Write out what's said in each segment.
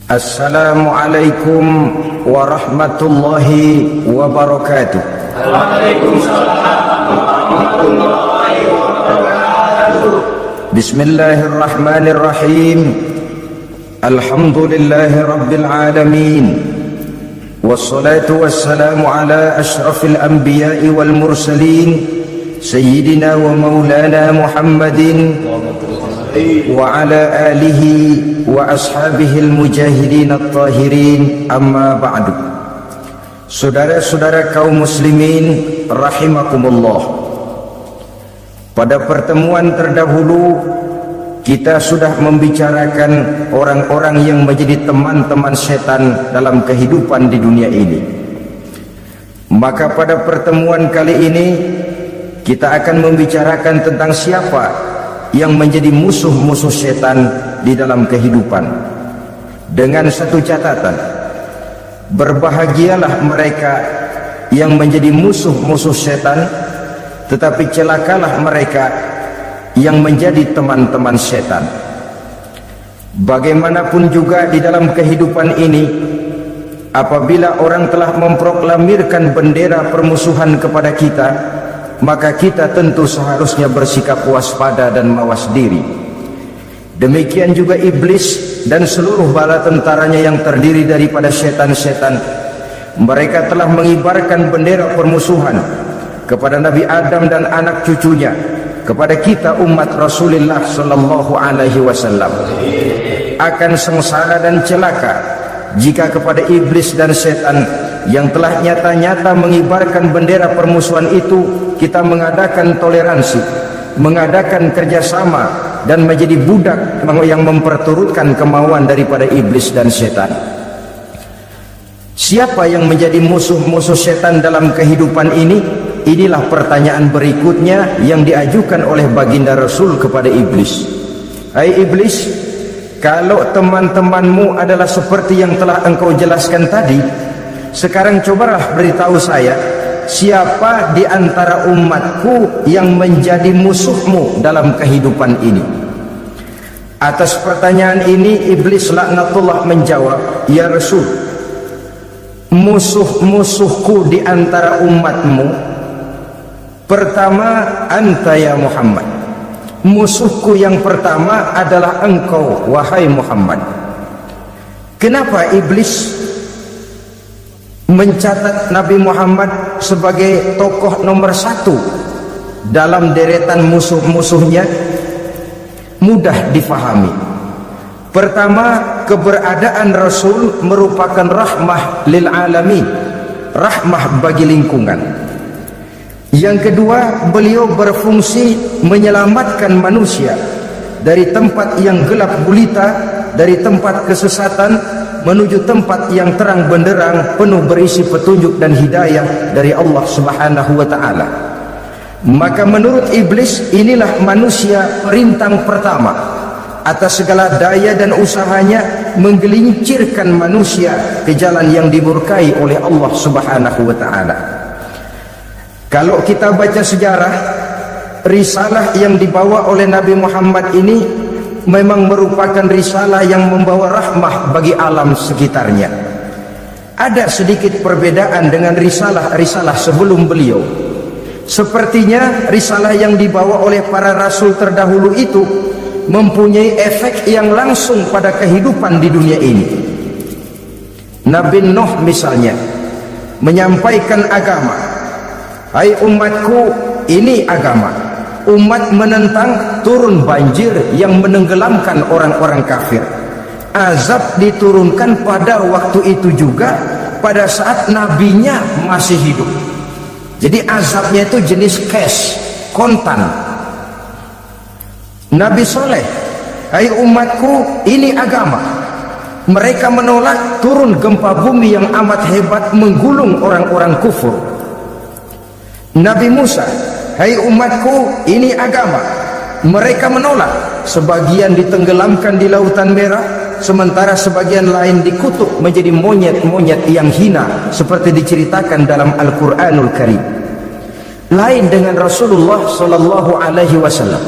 Assalamualaikum warahmatullahi wabarakatuh. Waalaikumsalam warahmatullahi wabarakatuh. Bismillahirrahmanirrahim. Alhamdulillahi rabbil alamin. Wassalatu wassalamu ala ashrafil anbiya'i wal mursalin Sayyidina wa maulana Muhammadin wa ala alihi wa ashabihil mujahidin at-tahirin, amma ba'du. Saudara-saudara kaum muslimin rahimakumullah, pada pertemuan terdahulu kita sudah membicarakan orang-orang yang menjadi teman-teman setan dalam kehidupan di dunia ini. Maka pada pertemuan kali ini kita akan membicarakan tentang siapa yang menjadi musuh-musuh setan di dalam kehidupan, dengan satu catatan: berbahagialah mereka yang menjadi musuh-musuh setan, tetapi celakalah mereka yang menjadi teman-teman setan. Bagaimanapun juga di dalam kehidupan ini, apabila orang telah memproklamirkan bendera permusuhan kepada kita, maka kita tentu seharusnya bersikap waspada dan mawas diri. Demikian juga iblis dan seluruh bala tentaranya yang terdiri daripada setan-setan. Mereka telah mengibarkan bendera permusuhan kepada Nabi Adam dan anak cucunya, kepada kita umat Rasulullah sallallahu alaihi wasallam. Akan sengsara dan celaka jika kepada iblis dan setan yang telah nyata-nyata mengibarkan bendera permusuhan itu kita mengadakan toleransi, mengadakan kerjasama, dan menjadi budak yang memperturutkan kemauan daripada iblis dan setan. Siapa yang menjadi musuh-musuh setan dalam kehidupan ini? Inilah pertanyaan berikutnya yang diajukan oleh baginda Rasul kepada iblis. Hai iblis, kalau teman-temanmu adalah seperti yang telah engkau jelaskan tadi, sekarang cobalah beritahu saya, siapa di antara umatku yang menjadi musuhmu dalam kehidupan ini? Atas pertanyaan ini iblis laknatullah menjawab, ya Rasul, musuh-musuhku di antara umatmu, pertama anta ya Muhammad. Musuhku yang pertama adalah engkau wahai Muhammad. Kenapa iblis mencatat Nabi Muhammad sebagai tokoh nomor satu dalam deretan musuh-musuhnya? Mudah difahami. Pertama, keberadaan Rasul merupakan rahmah lil alamin, rahmah bagi lingkungan. Yang kedua, beliau berfungsi menyelamatkan manusia dari tempat yang gelap gulita, dari tempat kesesatan menuju tempat yang terang benderang penuh berisi petunjuk dan hidayah dari Allah Subhanahu wa taala. Maka menurut iblis, inilah manusia perintang pertama atas segala daya dan usahanya menggelincirkan manusia ke jalan yang dimurkai oleh Allah Subhanahu wa taala. Kalau kita baca sejarah, risalah yang dibawa oleh Nabi Muhammad ini memang merupakan risalah yang membawa rahmah bagi alam sekitarnya. Ada sedikit perbedaan dengan risalah-risalah sebelum beliau. Sepertinya risalah yang dibawa oleh para rasul terdahulu itu mempunyai efek yang langsung pada kehidupan di dunia ini. Nabi Nuh misalnya menyampaikan agama, hai umatku, ini agama. Umat menentang, turun banjir yang menenggelamkan orang-orang kafir. Azab diturunkan pada waktu itu juga, pada saat nabinya masih hidup. Jadi azabnya itu jenis cash, kontan. Nabi Soleh, hai umatku, ini agama. Mereka menolak, turun gempa bumi yang amat hebat menggulung orang-orang kufur. Nabi Musa, hai umatku, ini agama. Mereka menolak, sebagian ditenggelamkan di Lautan Merah, sementara sebagian lain dikutuk menjadi monyet-monyet yang hina seperti diceritakan dalam Al-Quranul Karim. Lain dengan Rasulullah sallallahu alaihi wasallam.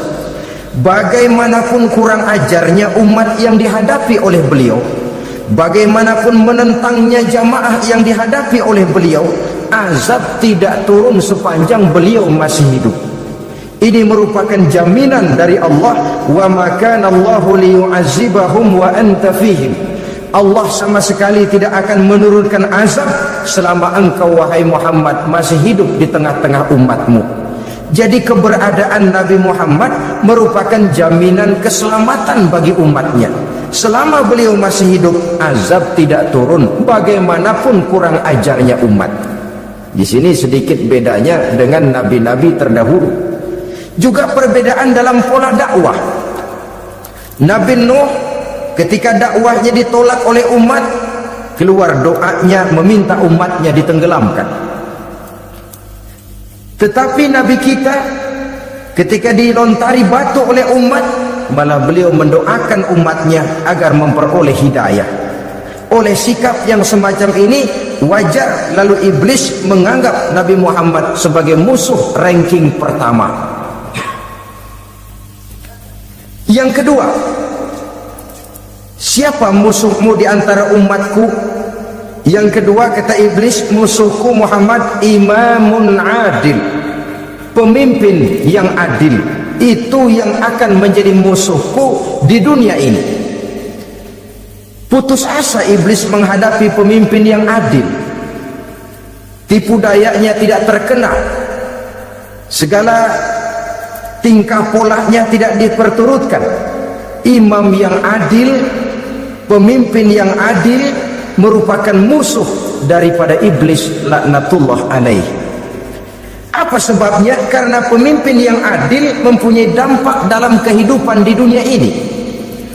Bagaimanapun kurang ajarnya umat yang dihadapi oleh beliau, bagaimanapun menentangnya jamaah yang dihadapi oleh beliau, azab tidak turun sepanjang beliau masih hidup. Ini merupakan jaminan dari Allah, wa ma kana Allahu liyu'azzibahum wa anta fihim. Allah sama sekali tidak akan menurunkan azab selama engkau wahai Muhammad masih hidup di tengah-tengah umatmu. Jadi keberadaan Nabi Muhammad merupakan jaminan keselamatan bagi umatnya. Selama beliau masih hidup, azab tidak turun bagaimanapun kurang ajarnya umat. Di sini sedikit bedanya dengan nabi-nabi terdahulu. Juga perbedaan dalam pola dakwah. Nabi Nuh ketika dakwahnya ditolak oleh umat, keluar doanya meminta umatnya ditenggelamkan. Tetapi Nabi kita ketika dilontari batu oleh umat, malah beliau mendoakan umatnya agar memperoleh hidayah. Oleh sikap yang semacam ini wajar lalu iblis menganggap Nabi Muhammad sebagai musuh ranking pertama. Yang kedua, siapa musuhmu di antara umatku? Yang kedua kata iblis, musuhku Muhammad imamun adil, pemimpin yang adil. Itu yang akan menjadi musuhku di dunia ini. Putus asa iblis menghadapi pemimpin yang adil. Tipu dayanya tidak terkena, segala tingkah polanya tidak diperturutkan. Imam yang adil, pemimpin yang adil merupakan musuh daripada iblis laknatullah alaih. Apa sebabnya? Karena pemimpin yang adil mempunyai dampak dalam kehidupan di dunia ini,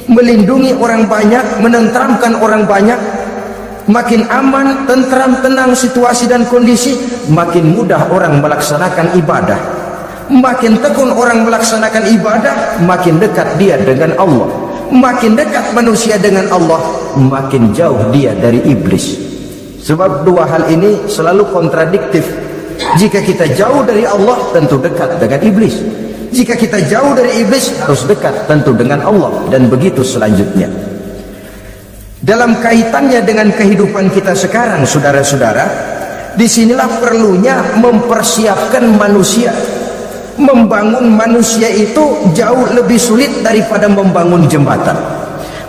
melindungi orang banyak, menenteramkan orang banyak. Makin aman, tentram, tenang situasi dan kondisi, makin mudah orang melaksanakan ibadah. Makin tekun orang melaksanakan ibadah, makin dekat dia dengan Allah. Makin dekat manusia dengan Allah, makin jauh dia dari iblis. Sebab dua hal ini selalu kontradiktif. Jika kita jauh dari Allah, tentu dekat dengan iblis. Jika kita jauh dari iblis, harus dekat tentu dengan Allah, dan begitu selanjutnya. Dalam kaitannya dengan kehidupan kita sekarang, saudara-saudara, disinilah perlunya mempersiapkan manusia. Membangun manusia itu jauh lebih sulit daripada membangun jembatan.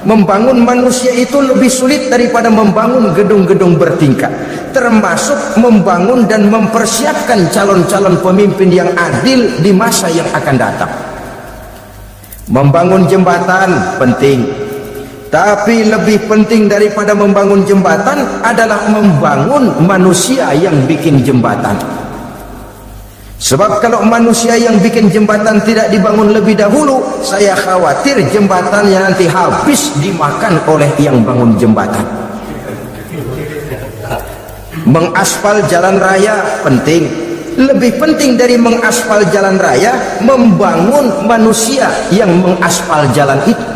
Membangun manusia itu lebih sulit daripada membangun gedung-gedung bertingkat. Termasuk membangun dan mempersiapkan calon-calon pemimpin yang adil di masa yang akan datang. Membangun jembatan penting, tapi lebih penting daripada membangun jembatan adalah membangun manusia yang bikin jembatan. Sebab kalau manusia yang bikin jembatan tidak dibangun lebih dahulu, saya khawatir jembatannya nanti habis dimakan oleh yang bangun jembatan. Mengaspal jalan raya penting. Lebih penting dari mengaspal jalan raya, membangun manusia yang mengaspal jalan itu.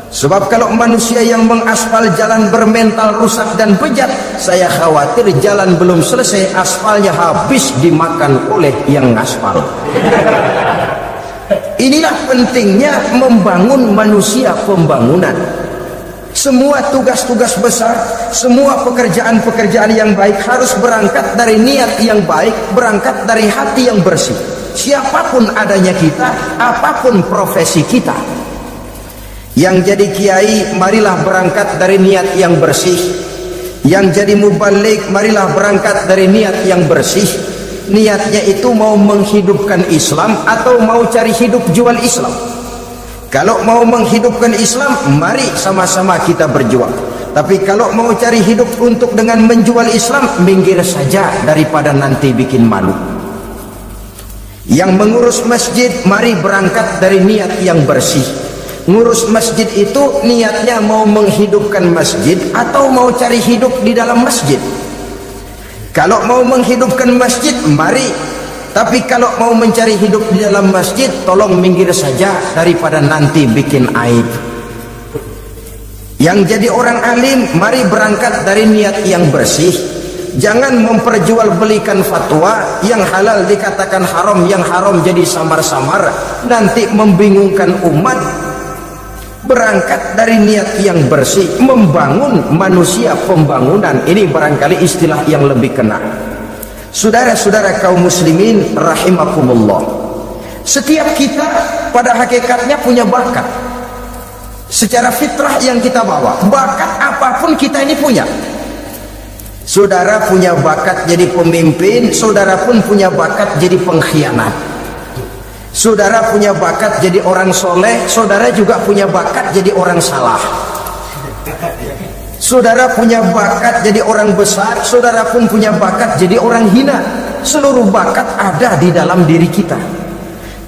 Sebab kalau manusia yang mengaspal jalan bermental rusak dan bejat, saya khawatir jalan belum selesai, aspalnya habis dimakan oleh yang ngaspal. Inilah pentingnya membangun manusia pembangunan. Semua tugas-tugas besar, semua pekerjaan-pekerjaan yang baik harus berangkat dari niat yang baik, berangkat dari hati yang bersih. Siapapun adanya kita, apapun profesi kita. Yang jadi kiai, marilah berangkat dari niat yang bersih. Yang jadi mubalik, marilah berangkat dari niat yang bersih. Niatnya itu mau menghidupkan Islam atau mau cari hidup jual Islam. Kalau mau menghidupkan Islam, mari sama-sama kita berjuang. Tapi kalau mau cari hidup untuk dengan menjual Islam, minggir saja daripada nanti bikin malu. Yang mengurus masjid, mari berangkat dari niat yang bersih. Ngurus masjid itu niatnya mau menghidupkan masjid atau mau cari hidup di dalam masjid. Kalau mau menghidupkan masjid, mari. Tapi kalau mau mencari hidup di dalam masjid, tolong minggir saja daripada nanti bikin aib. Yang jadi orang alim, mari berangkat dari niat yang bersih. Jangan memperjualbelikan fatwa, yang halal dikatakan haram, yang haram jadi samar-samar, nanti membingungkan umat. berangkat dari niat yang bersih, membangun manusia pembangunan. Ini barangkali istilah yang lebih kena. Saudara-saudara kaum muslimin rahimakumullah, setiap kita pada hakikatnya punya bakat secara fitrah yang kita bawa. Bakat apapun kita ini punya. Saudara punya bakat jadi pemimpin, saudara pun punya bakat jadi pengkhianat. Saudara punya bakat jadi orang soleh, saudara juga punya bakat jadi orang salah. Saudara punya bakat jadi orang besar, saudara pun punya bakat jadi orang hina. Seluruh bakat ada di dalam diri kita.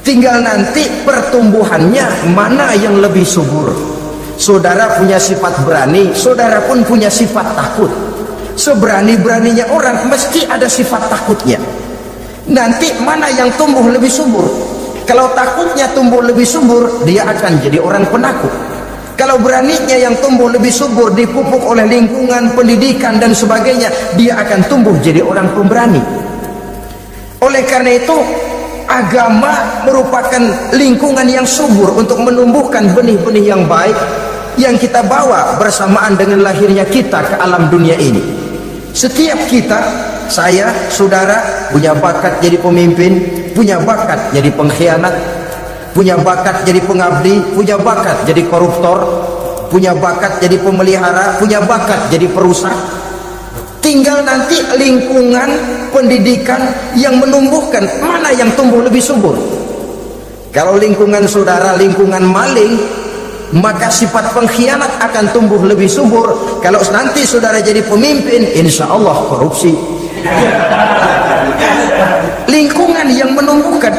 Tinggal nanti pertumbuhannya mana yang lebih subur. Saudara punya sifat berani, saudara pun punya sifat takut. Seberani-beraninya orang mesti ada sifat takutnya. Nanti mana yang tumbuh lebih subur? Kalau takutnya tumbuh lebih subur, dia akan jadi orang penakut. Kalau beraninya yang tumbuh lebih subur, dipupuk oleh lingkungan, pendidikan dan sebagainya, dia akan tumbuh jadi orang pemberani. Oleh karena itu, agama merupakan lingkungan yang subur untuk menumbuhkan benih-benih yang baik yang kita bawa bersamaan dengan lahirnya kita ke alam dunia ini. Setiap kita, saya, saudara, punya bakat jadi pemimpin, punya bakat jadi pengkhianat, punya bakat jadi pengabdi, punya bakat jadi koruptor, punya bakat jadi pemelihara, punya bakat jadi perusak. Tinggal nanti lingkungan pendidikan yang menumbuhkan mana yang tumbuh lebih subur. Kalau lingkungan saudara lingkungan maling, maka sifat pengkhianat akan tumbuh lebih subur. Kalau nanti saudara jadi pemimpin, insya Allah korupsi. Lingkungan yang menumbuhkan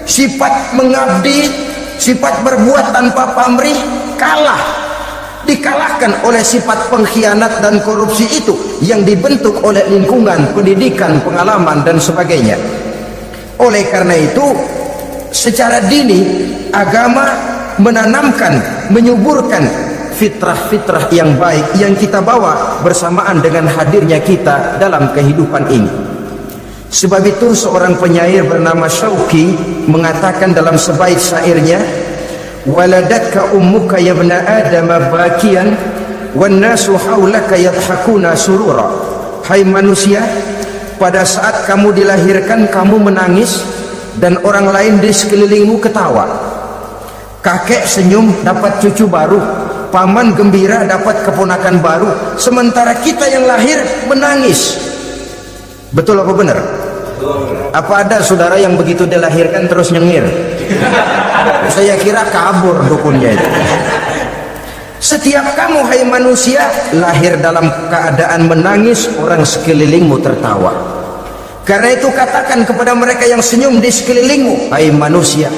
sifat mengabdi, sifat berbuat tanpa pamrih, dikalahkan oleh sifat pengkhianat dan korupsi itu yang dibentuk oleh lingkungan, pendidikan, pengalaman dan sebagainya. Oleh karena itu, secara dini agama menanamkan, menyuburkan fitrah-fitrah yang baik yang kita bawa bersamaan dengan hadirnya kita dalam kehidupan ini. Sebab itu seorang penyair bernama Syauqi mengatakan dalam sebaik syairnya, waladatka ummuka ya ibna adam bakian wan nasu haulaka yadhakuna surura. Hai manusia, pada saat kamu dilahirkan kamu menangis dan orang lain di sekelilingmu ketawa. Kakek senyum dapat cucu baru, paman gembira dapat keponakan baru, sementara kita yang lahir menangis. Betul apa benar? Apa ada saudara yang begitu dilahirkan terus nyengir? Saya kira kabur dukunnya itu. Setiap kamu hai manusia lahir dalam keadaan menangis, orang sekelilingmu tertawa. Karena itu katakan kepada mereka yang senyum di sekelilingmu, hai manusia,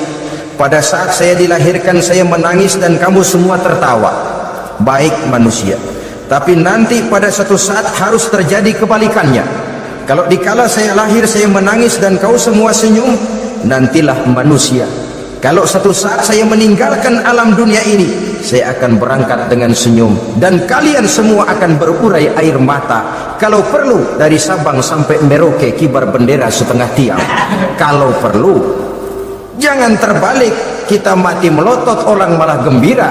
pada saat saya dilahirkan saya menangis dan kamu semua tertawa. Baik manusia, tapi nanti pada satu saat harus terjadi kebalikannya. Kalau dikala saya lahir saya menangis dan kau semua senyum, nantilah manusia, kalau satu saat saya meninggalkan alam dunia ini, saya akan berangkat dengan senyum dan kalian semua akan berurai air mata. Kalau perlu dari Sabang sampai Merauke kibar bendera setengah tiang. Kalau perlu, jangan terbalik, kita mati melotot orang malah gembira.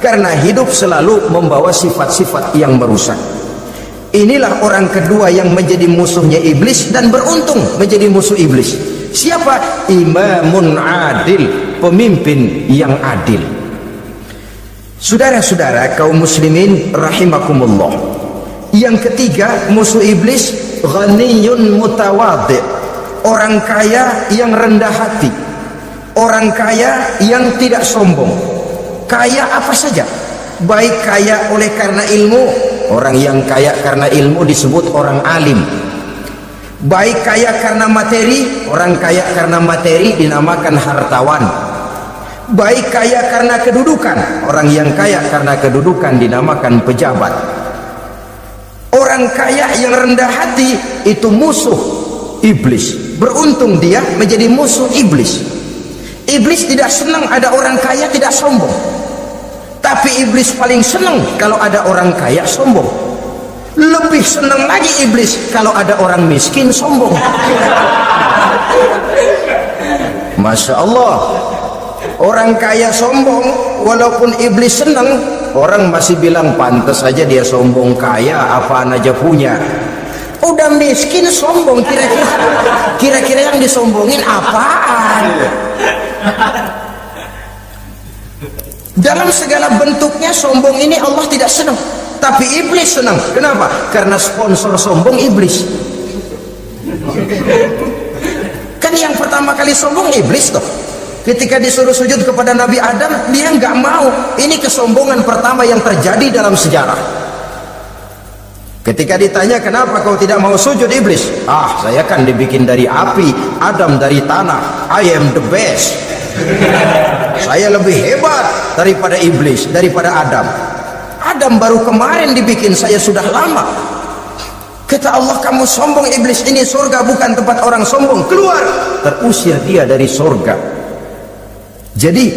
Karena hidup selalu membawa sifat-sifat yang merusak. Inilah orang kedua yang menjadi musuhnya iblis dan beruntung menjadi musuh iblis. Siapa? Imamun adil, pemimpin yang adil. Saudara-saudara kaum muslimin rahimakumullah. Yang ketiga musuh iblis, ghaniyun mutawadhi, orang kaya yang rendah hati, orang kaya yang tidak sombong. Kaya apa saja, baik kaya oleh karena ilmu, orang yang kaya karena ilmu disebut orang alim. Baik kaya karena materi, orang kaya karena materi dinamakan hartawan. Baik kaya karena kedudukan, orang yang kaya karena kedudukan dinamakan pejabat. Orang kaya yang rendah hati itu musuh iblis. Beruntung dia menjadi musuh iblis. Iblis tidak senang ada orang kaya tidak sombong, tapi iblis paling senang kalau ada orang kaya sombong. Lebih senang lagi iblis kalau ada orang miskin sombong. Masya Allah, orang kaya sombong walaupun iblis senang, orang masih bilang pantas saja dia sombong, kaya, apaan aja punya. Udah miskin sombong, kira-kira yang disombongin apaan? Dalam segala bentuknya sombong ini Allah tidak senang, tapi iblis senang. Kenapa? Karena sponsor sombong iblis. Kan yang pertama kali sombong iblis toh. Ketika disuruh sujud kepada Nabi Adam, dia nggak mau. Ini kesombongan pertama yang terjadi dalam sejarah. Ketika ditanya kenapa kau tidak mau sujud, iblis, saya kan dibikin dari api, Adam dari tanah, I am the best. Saya lebih hebat daripada iblis, daripada Adam. Adam baru kemarin dibikin, saya sudah lama. Kata Allah, kamu sombong iblis, ini surga bukan tempat orang sombong, keluar. Terusir dia dari surga. Jadi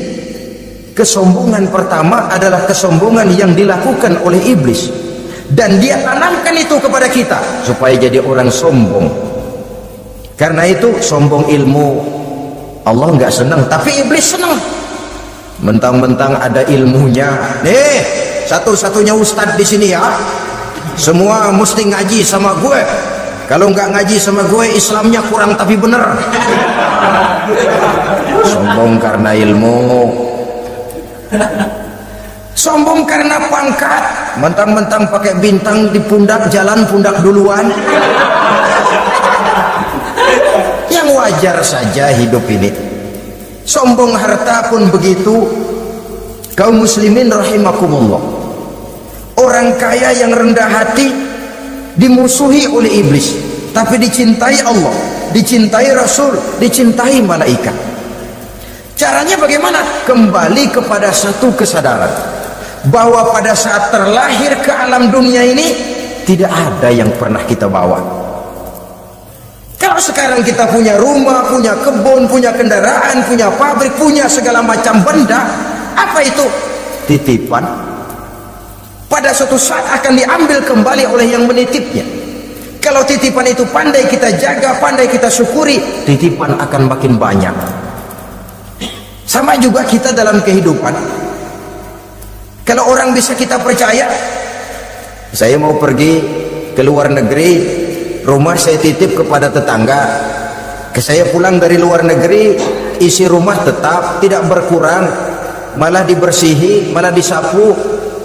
kesombongan pertama adalah kesombongan yang dilakukan oleh iblis, dan dia tanamkan itu kepada kita supaya jadi orang sombong. Karena itu sombong ilmu Allah nggak senang, tapi iblis senang. Mentang-mentang ada ilmunya, nih satu-satunya ustadz di sini ya, semua mesti ngaji sama gue. Kalau nggak ngaji sama gue, Islamnya kurang tapi bener. Sombong karena ilmu, sombong karena pangkat. Mentang-mentang pakai bintang di pundak, jalan pundak duluan. Yang wajar saja hidup ini. Sombong harta pun begitu. Kaum muslimin rahimakumullah, orang kaya yang rendah hati dimusuhi oleh iblis, tapi dicintai Allah, dicintai Rasul, dicintai malaikat. Caranya bagaimana? Kembali kepada satu kesadaran bahwa pada saat terlahir ke alam dunia ini tidak ada yang pernah kita bawa. Kalau sekarang kita punya rumah, punya kebun, punya kendaraan, punya pabrik, punya segala macam benda, apa itu? Titipan. Pada suatu saat akan diambil kembali oleh yang menitipnya. Kalau titipan itu pandai kita jaga, pandai kita syukuri, titipan akan makin banyak. Sama juga kita dalam kehidupan. Kalau orang bisa kita percaya, saya mau pergi ke luar negeri, rumah saya titip kepada tetangga. Saya pulang dari luar negeri, isi rumah tetap tidak berkurang, malah dibersihi, malah disapu,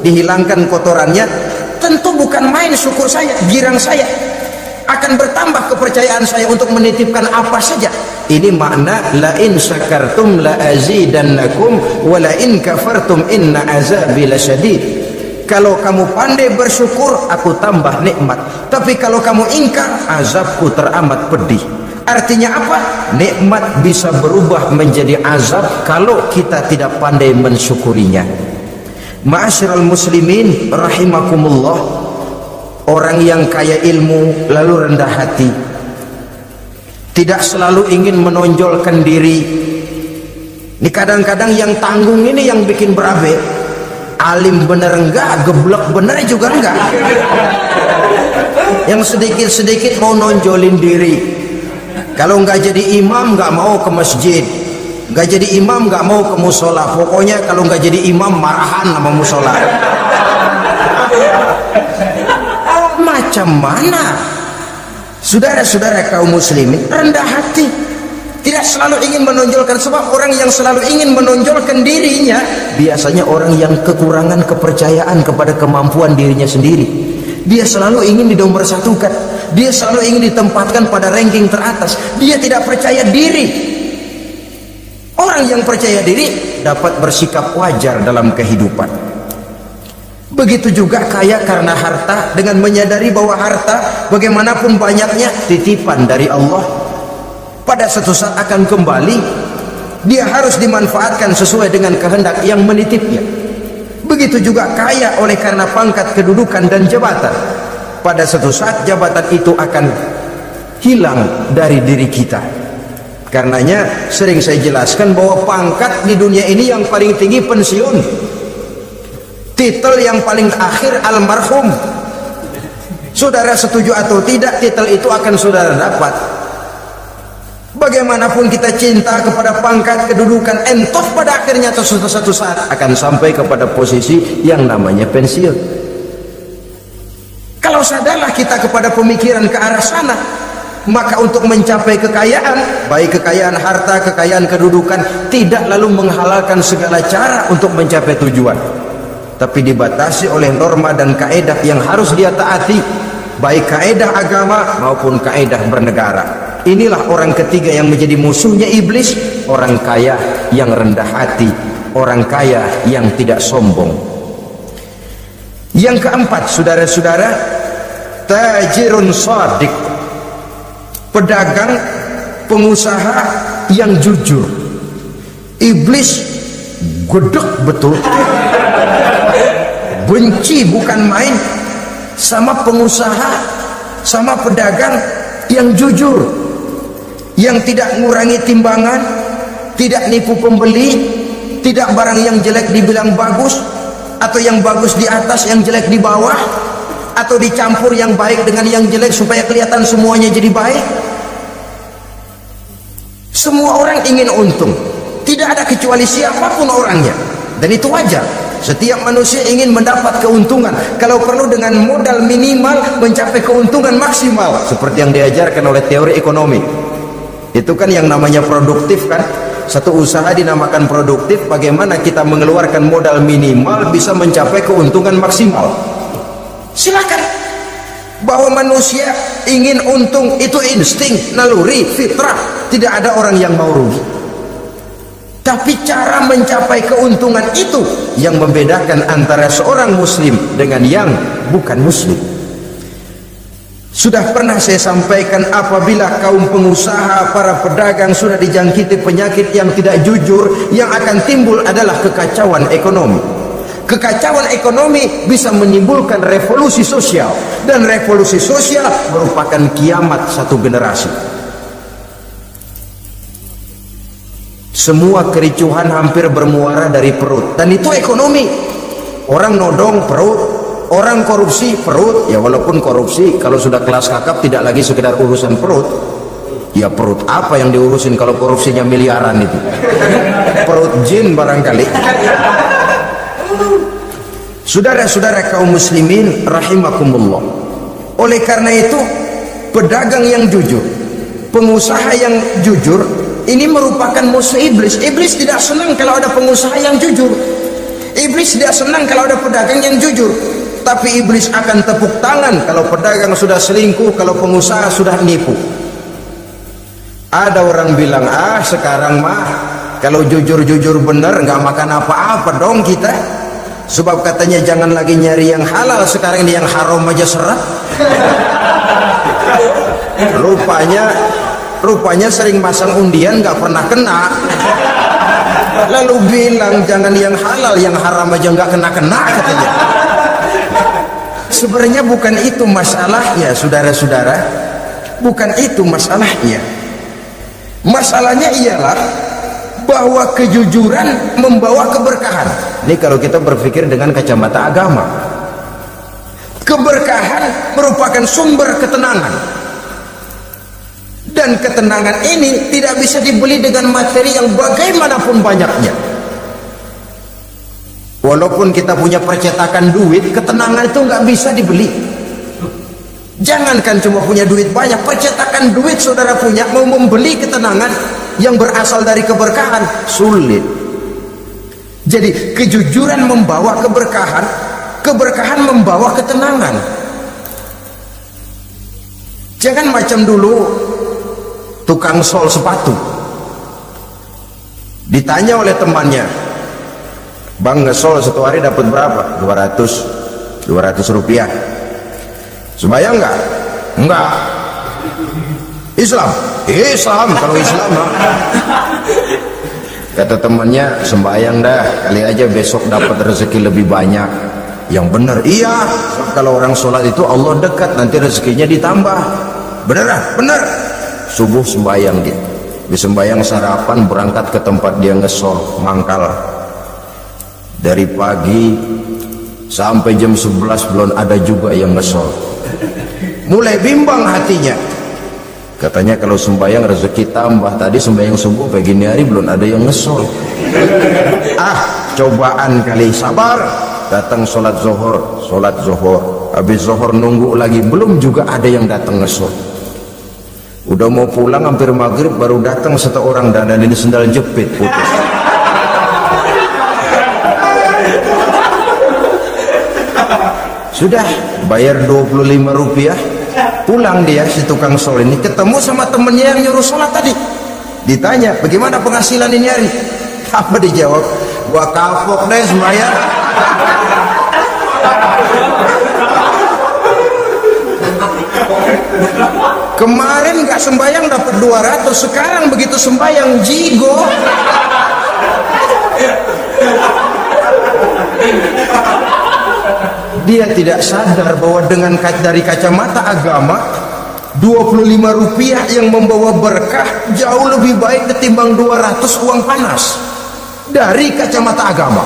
dihilangkan kotorannya. Tentu bukan main syukur saya, girang saya. Akan bertambah kepercayaan saya untuk menitipkan apa saja. Ini makna la in syakartum la azidannakum wa la in kafartum inna azabi lasyadid. Kalau kamu pandai bersyukur, aku tambah nikmat. Tapi kalau kamu ingkar, azabku teramat pedih. Artinya apa? Nikmat bisa berubah menjadi azab kalau kita tidak pandai mensyukurinya. Ma'asyiral muslimin rahimakumullah, orang yang kaya ilmu lalu rendah hati, tidak selalu ingin menonjolkan diri. Ini kadang-kadang yang tanggung ini yang bikin berabe. Alim bener enggak, geblek bener juga enggak. Yang sedikit-sedikit mau nonjolin diri. Kalau enggak jadi imam enggak mau ke masjid, enggak jadi imam enggak mau ke musola. Pokoknya kalau enggak jadi imam marahan sama musola. Macam mana? Saudara-saudara kaum muslimin, rendah hati, tidak selalu ingin menonjolkan. Sebab orang yang selalu ingin menonjolkan dirinya biasanya orang yang kekurangan kepercayaan kepada kemampuan dirinya sendiri. Dia selalu ingin dinomor-satukan, dia selalu ingin ditempatkan pada ranking teratas. Dia tidak percaya diri. Orang yang percaya diri dapat bersikap wajar dalam kehidupan. Begitu juga kaya karena harta, dengan menyadari bahwa harta bagaimanapun banyaknya titipan dari Allah, pada suatu saat akan kembali. Dia harus dimanfaatkan sesuai dengan kehendak yang menitipnya. Begitu juga kaya oleh karena pangkat, kedudukan dan jabatan, pada suatu saat jabatan itu akan hilang dari diri kita. Karenanya sering saya jelaskan bahwa pangkat di dunia ini yang paling tinggi pensiun, titel yang paling akhir almarhum. Saudara setuju atau tidak, titel itu akan saudara dapat. Bagaimanapun kita cinta kepada pangkat, kedudukan, entoh pada akhirnya suatu saat akan sampai kepada posisi yang namanya pensiun. Kalau sadarlah kita kepada pemikiran ke arah sana, maka untuk mencapai kekayaan, baik kekayaan harta, kekayaan kedudukan, tidak lalu menghalalkan segala cara untuk mencapai tujuan, tapi dibatasi oleh norma dan kaedah yang harus dia taati, baik kaedah agama maupun kaedah bernegara. Inilah orang ketiga yang menjadi musuhnya iblis, orang kaya yang rendah hati, orang kaya yang tidak sombong. Yang keempat, saudara-saudara, tajirun shadiq, pedagang, pengusaha yang jujur. Iblis gedek betul, benci bukan main sama pengusaha, sama pedagang yang jujur, yang tidak ngurangi timbangan, tidak nipu pembeli, tidak barang yang jelek dibilang bagus, atau yang bagus di atas yang jelek di bawah, atau dicampur yang baik dengan yang jelek supaya kelihatan semuanya jadi baik. Semua orang ingin untung, tidak ada kecuali siapapun orangnya, dan itu wajar. Setiap manusia ingin mendapat keuntungan, kalau perlu dengan modal minimal mencapai keuntungan maksimal, seperti yang diajarkan oleh teori ekonomi. Itu kan yang namanya produktif kan. Satu usaha dinamakan produktif, bagaimana kita mengeluarkan modal minimal bisa mencapai keuntungan maksimal. Silakan. Bahwa manusia ingin untung itu insting, naluri, fitrah, tidak ada orang yang mau rugi. Tapi cara mencapai keuntungan itu yang membedakan antara seorang muslim dengan yang bukan muslim. Sudah pernah saya sampaikan, apabila kaum pengusaha, para pedagang sudah dijangkiti penyakit yang tidak jujur, yang akan timbul adalah kekacauan ekonomi. Kekacauan ekonomi bisa menimbulkan revolusi sosial, dan revolusi sosial merupakan kiamat satu generasi. Semua kericuhan hampir bermuara dari perut, dan itu ekonomi. Orang nodong perut, orang korupsi perut. Ya walaupun korupsi kalau sudah kelas kakap tidak lagi sekedar urusan perut. Ya perut apa yang diurusin kalau korupsinya miliaran itu? Perut jin barangkali. Saudara-saudara kaum muslimin rahimakumullah, oleh karena itu pedagang yang jujur, pengusaha yang jujur ini merupakan musuh iblis. Iblis tidak senang kalau ada pengusaha yang jujur, iblis tidak senang kalau ada pedagang yang jujur. Tapi iblis akan tepuk tangan kalau pedagang sudah selingkuh, kalau pengusaha sudah nipu. Ada orang bilang, sekarang mah kalau jujur-jujur benar nggak makan apa-apa dong kita. Sebab katanya jangan lagi nyari yang halal, sekarang ini yang haram aja seret. Rupanya sering masang undian nggak pernah kena. Lalu bilang jangan yang halal, yang haram aja nggak kena katanya. Sebenarnya bukan itu masalahnya, saudara-saudara, bukan itu masalahnya. Masalahnya ialah bahwa kejujuran membawa keberkahan. Ini kalau kita berpikir dengan kacamata agama, keberkahan merupakan sumber ketenangan, dan ketenangan ini tidak bisa dibeli dengan materi yang bagaimanapun banyaknya. Walaupun kita punya percetakan duit, ketenangan itu nggak bisa dibeli. Jangankan cuma punya duit banyak, percetakan duit saudara punya, mau membeli ketenangan yang berasal dari keberkahan sulit. Jadi kejujuran membawa keberkahan, keberkahan membawa ketenangan. Jangan macam dulu tukang sol sepatu, ditanya oleh temannya, bang ngesol satu hari dapat berapa? 200 rupiah. Sembayang enggak? Enggak. Islam kalau Islam kata temannya, sembayang dah, kali aja besok dapat rezeki lebih banyak. Yang benar, iya, kalau orang sholat itu Allah dekat, nanti rezekinya ditambah. Beneran? Bener. Subuh sembayang dia, sembayang sarapan, berangkat ke tempat dia ngesol mangkal. Dari pagi sampai jam 11 belum ada juga yang ngesol. Mulai bimbang hatinya. Katanya kalau sembahyang rezeki tambah. Tadi sembahyang subuh pagi hari belum ada yang ngesol. Cobaan kali, sabar. Datang sholat zuhur, habis zuhur nunggu lagi, belum juga ada yang datang ngesol. Udah mau pulang hampir maghrib, baru datang satu orang dan ini sendal jepit putus. Sudah bayar 25 rupiah, pulang dia si tukang sol ini, ketemu sama temennya yang nyuruh sholat tadi. Ditanya, bagaimana penghasilan ini hari? Apa dijawab? Gua kapok deh sembahyang. Kemarin nggak sembahyang dapat 200, sekarang begitu sembahyang jigo. Dia tidak sadar bahwa dengan dari kacamata agama 25 rupiah yang membawa berkah jauh lebih baik ketimbang 200 uang panas. Dari kacamata agama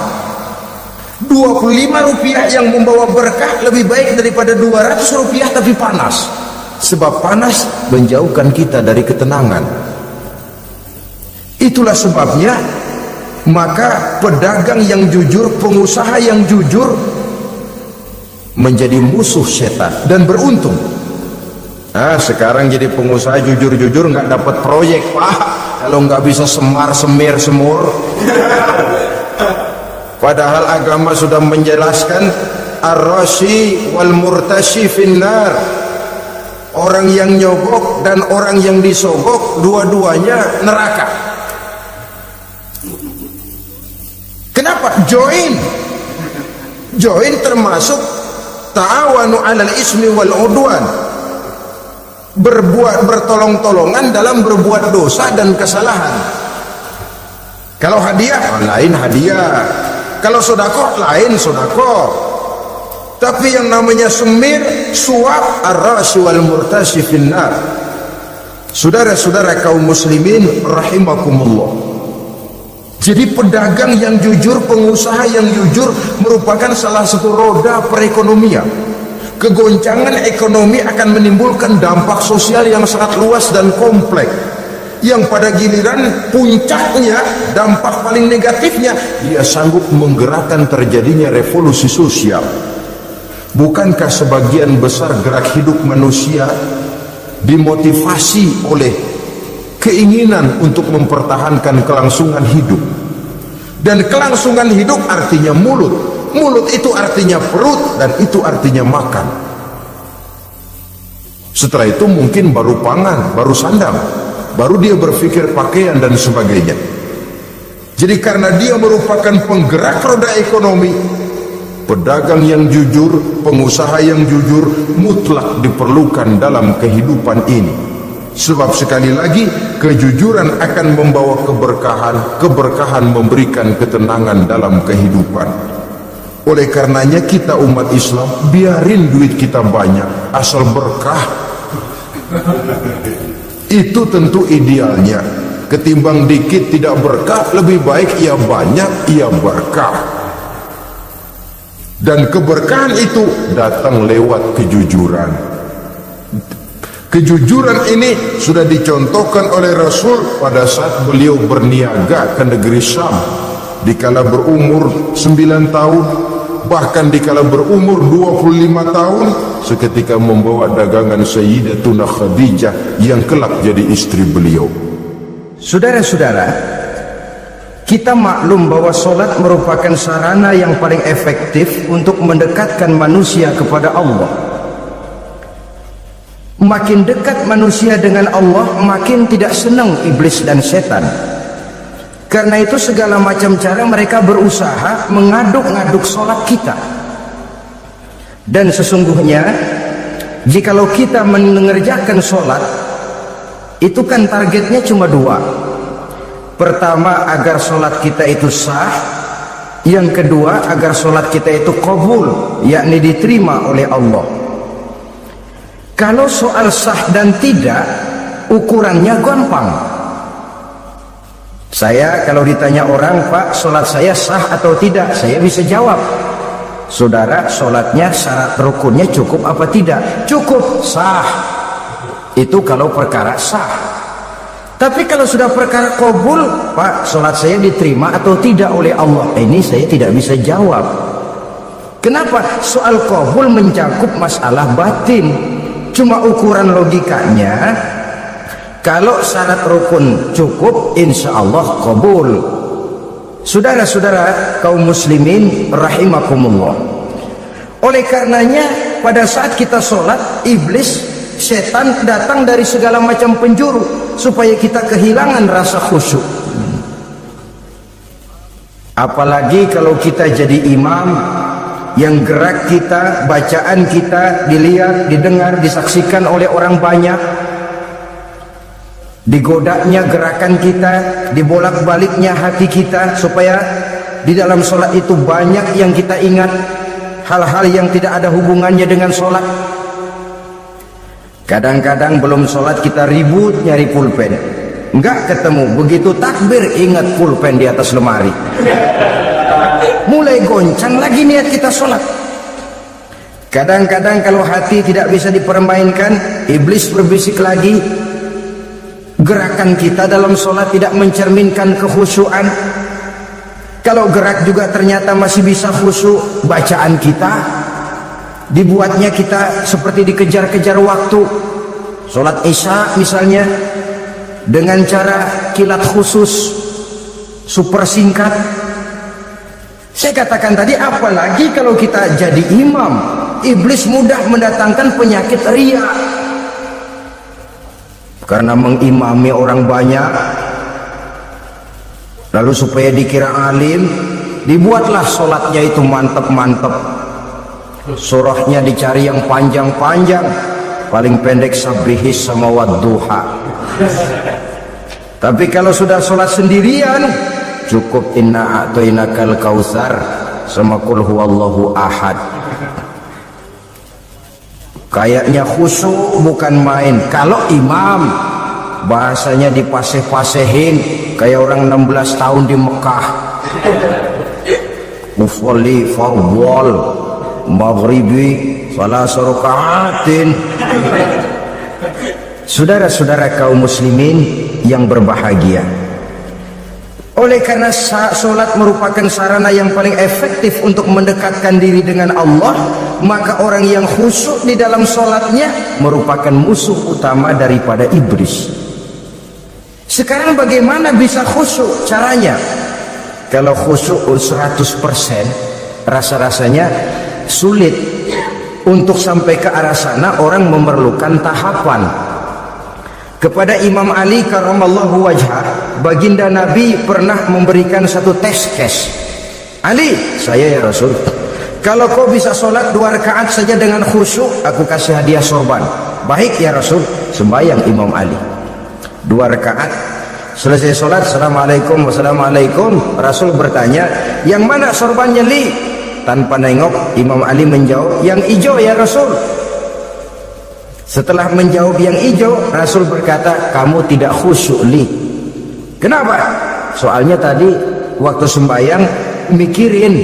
25 rupiah yang membawa berkah lebih baik daripada 200 rupiah tapi panas. Sebab panas menjauhkan kita dari ketenangan. Itulah sebabnya maka pedagang yang jujur, pengusaha yang jujur menjadi musuh setan dan beruntung. Sekarang jadi pengusaha jujur-jujur nggak dapat proyek, Pak, kalau nggak bisa semir semur. Padahal agama sudah menjelaskan ar-rashi wal murtashi finnar. Orang yang nyogok dan orang yang disogok dua-duanya neraka. Kenapa? Join termasuk ta'awanu 'alal ismi wal 'udwan. Bertolong-tolongan dalam berbuat dosa dan kesalahan. Kalau hadiah lain hadiah, kalau sedekah lain sedekah. Tapi yang namanya semir, suap, ar-rashi wal murtashi finnar. Saudara-saudara kaum muslimin rahimakumullah. Jadi pedagang yang jujur, pengusaha yang jujur merupakan salah satu roda perekonomian. Kegoncangan ekonomi akan menimbulkan dampak sosial yang sangat luas dan kompleks, yang pada giliran puncaknya, dampak paling negatifnya, dia sanggup menggerakkan terjadinya revolusi sosial. Bukankah sebagian besar gerak hidup manusia dimotivasi oleh keinginan untuk mempertahankan kelangsungan hidup? Dan kelangsungan hidup artinya mulut. Mulut itu artinya perut, dan itu artinya makan. Setelah itu mungkin baru pangan, baru sandang, baru dia berpikir pakaian dan sebagainya. Jadi karena dia merupakan penggerak roda ekonomi, pedagang yang jujur, pengusaha yang jujur mutlak diperlukan dalam kehidupan ini. Sebab sekali lagi, kejujuran akan membawa keberkahan, keberkahan memberikan ketenangan dalam kehidupan. Oleh karenanya kita umat Islam, biarin duit kita banyak asal berkah. Itu tentu idealnya. Ketimbang dikit tidak berkah, lebih baik ia banyak, ia berkah. Dan keberkahan itu datang lewat kejujuran. Kejujuran ini sudah dicontohkan oleh Rasul pada saat beliau berniaga ke negeri Syam. Dikala berumur 9 tahun, bahkan dikala berumur 25 tahun, seketika membawa dagangan Sayyidatuna Khadijah yang kelak jadi istri beliau. Saudara-saudara, kita maklum bahwa sholat merupakan sarana yang paling efektif untuk mendekatkan manusia kepada Allah. Makin dekat manusia dengan Allah, makin tidak senang iblis dan setan. Karena itu segala macam cara mereka berusaha mengaduk-ngaduk sholat kita. Dan sesungguhnya, jikalau kita mengerjakan sholat, itu kan targetnya cuma 2. Pertama, agar sholat kita itu sah. Yang kedua, agar sholat kita itu qabul, yakni diterima oleh Allah. Kalau soal sah dan tidak, ukurannya gampang. Saya kalau ditanya orang, Pak, sholat saya sah atau tidak, saya bisa jawab, saudara, sholatnya syarat rukunnya cukup apa tidak? Cukup, sah. Itu kalau perkara sah. Tapi kalau sudah perkara qabul, Pak, sholat saya diterima atau tidak oleh Allah, ini saya tidak bisa jawab. Kenapa? Soal qabul mencakup masalah batin. Cuma ukuran logikanya, kalau syarat rukun cukup, insya Allah qabul. Saudara-saudara kaum muslimin rahimakumullah, oleh karenanya pada saat kita sholat, iblis, setan datang dari segala macam penjuru supaya kita kehilangan rasa khusyuk. Apalagi kalau kita jadi imam yang gerak kita, bacaan kita dilihat, didengar, disaksikan oleh orang banyak, digodanya gerakan kita, dibolak-baliknya hati kita, supaya di dalam sholat itu banyak yang kita ingat, hal-hal yang tidak ada hubungannya dengan sholat. Kadang-kadang belum sholat kita ribut nyari pulpen, enggak ketemu, begitu takbir ingat pulpen di atas lemari, mulai goncang lagi niat kita sholat. Kadang-kadang kalau hati tidak bisa dipermainkan, iblis berbisik lagi, gerakan kita dalam sholat tidak mencerminkan kekhusyuan. Kalau gerak juga ternyata masih bisa khusyuk, bacaan kita dibuatnya kita seperti dikejar-kejar waktu. Sholat isya misalnya dengan cara kilat khusus, super singkat. Saya katakan tadi, apalagi kalau kita jadi imam, iblis mudah mendatangkan penyakit riya. Karena mengimami orang banyak, lalu supaya dikira alim, dibuatlah sholatnya itu mantep-mantep, surahnya dicari yang panjang-panjang, paling pendek sabrihis sama wadduha. Tapi kalau sudah sholat sendirian, cukup inna a'tainakal kautsar sama qul huwallahu ahad. Kayaknya khusyuk bukan main. Kalau imam bahasanya dipaseh-pasehin kayak orang 16 tahun di Mekah. Musolli fardhu maghribi salah rakaatin. Saudara-saudara kaum muslimin yang berbahagia, oleh karena sholat merupakan sarana yang paling efektif untuk mendekatkan diri dengan Allah, maka orang yang khusyuk di dalam sholatnya merupakan musuh utama daripada iblis. Sekarang bagaimana bisa khusyuk? Caranya, kalau khusyuk 100%, rasa-rasanya sulit. Untuk sampai ke arah sana orang memerlukan tahapan. Kepada Imam Ali karramallahu wajhah, baginda Nabi pernah memberikan satu tes case. Ali, saya ya Rasul, kalau kau bisa sholat 2 rakaat saja dengan khusyuk, aku kasih hadiah sorban. Baik ya Rasul. Sembahyang Imam Ali 2 rakaat, selesai sholat, assalamualaikum wassalamualaikum. Rasul bertanya, yang mana sorbannya Li? Tanpa nengok, Imam Ali menjawab, yang hijau ya Rasul. Setelah menjawab yang hijau, Rasul berkata, kamu tidak khusyuk Li. Kenapa? Soalnya tadi waktu sembahyang mikirin,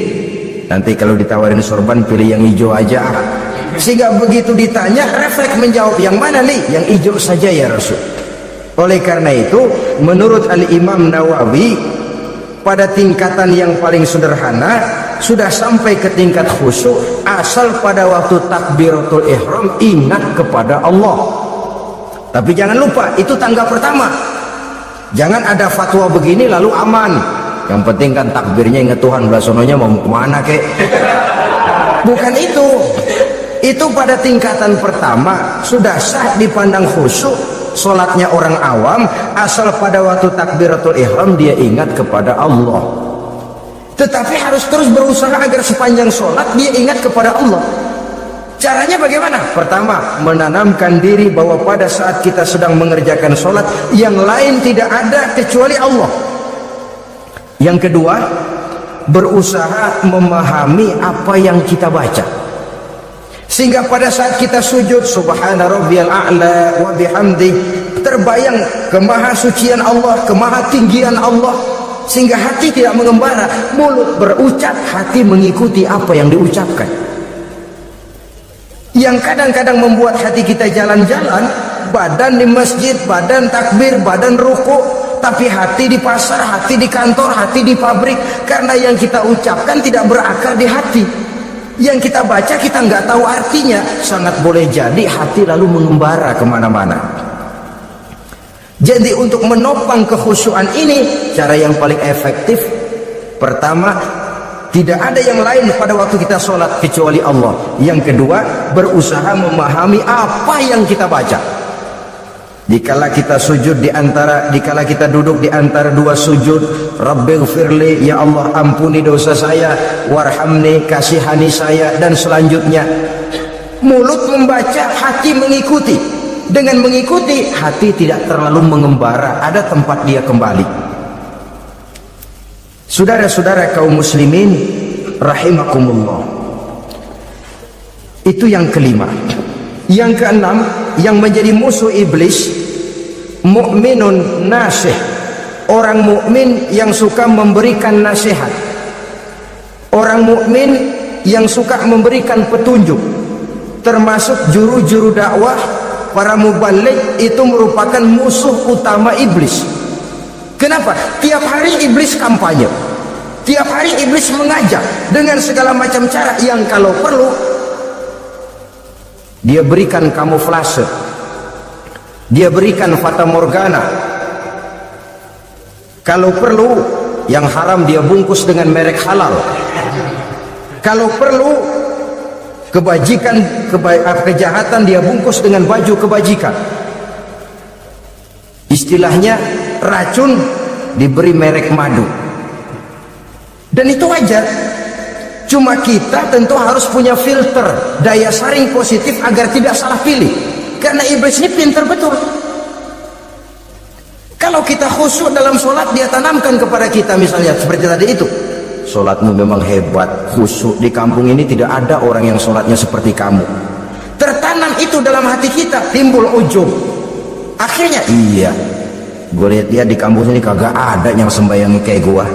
nanti kalau ditawarin sorban pilih yang hijau aja. Sehingga begitu ditanya, refleks menjawab, yang mana Li? Yang hijau saja ya Rasul. Oleh karena itu, menurut Al-Imam Nawawi, pada tingkatan yang paling sederhana sudah sampai ke tingkat khusyuk asal pada waktu takbiratul ihram ingat kepada Allah. Tapi jangan lupa, itu tangga pertama. Jangan ada fatwa begini lalu aman, yang penting kan takbirnya ingat Tuhan, belasononya mau kemana kek. Bukan itu. Itu pada tingkatan pertama sudah sah dipandang khusyuk sholatnya orang awam, asal pada waktu takbiratul ihram dia ingat kepada Allah. Tetapi harus terus berusaha agar sepanjang sholat dia ingat kepada Allah. Caranya bagaimana? Pertama, menanamkan diri bahwa pada saat kita sedang mengerjakan sholat, yang lain tidak ada kecuali Allah. Yang kedua, berusaha memahami apa yang kita baca, sehingga pada saat kita sujud, subhana rabbiyal a'la wa bihamdi, terbayang kemahasucian Allah, kemahatinggian Allah, sehingga hati tidak mengembara, mulut berucap, hati mengikuti apa yang diucapkan. Yang kadang-kadang membuat hati kita jalan-jalan, badan di masjid, badan takbir, badan ruku, tapi hati di pasar, hati di kantor, hati di pabrik. Karena yang kita ucapkan tidak berakar di hati, yang kita baca kita nggak tahu artinya. Sangat boleh jadi hati lalu mengembara kemana-mana. Jadi untuk menopang kekhusyuan ini, cara yang paling efektif, pertama, tidak ada yang lain pada waktu kita sholat kecuali Allah. Yang kedua, berusaha memahami apa yang kita baca. Dikala kita sujud dikala kita duduk di antara dua sujud, Rabbighfirli, ya Allah ampuni dosa saya, warhamni, kasihani saya, dan selanjutnya. Mulut membaca, hati mengikuti. Dengan mengikuti, hati tidak terlalu mengembara, ada tempat dia kembali. Saudara-saudara kaum muslimin rahimakumullah, itu yang kelima. Yang keenam, yang menjadi musuh iblis, mukminun nasih, orang mukmin yang suka memberikan nasihat, orang mukmin yang suka memberikan petunjuk, termasuk juru-juru dakwah, para mubaligh. Itu merupakan musuh utama iblis. Kenapa? Tiap hari iblis kampanye, tiap hari iblis mengajak dengan segala macam cara yang kalau perlu dia berikan kamuflase, dia berikan fata morgana. Kalau perlu yang haram dia bungkus dengan merek halal. Kalau perlu kejahatan dia bungkus dengan baju kebajikan. Istilahnya racun diberi merek madu. Dan itu wajar. Cuma kita tentu harus punya filter, daya saring positif agar tidak salah pilih. Karena iblis ini pintar betul. Kalau kita khusyuk dalam sholat, dia tanamkan kepada kita misalnya seperti tadi itu, sholatmu memang hebat, khusyuk, di kampung ini tidak ada orang yang sholatnya seperti kamu. Tertanam itu dalam hati kita, timbul ujub. Akhirnya iya, gue lihat dia di kampung ini kagak ada yang sembahyang kayak gua.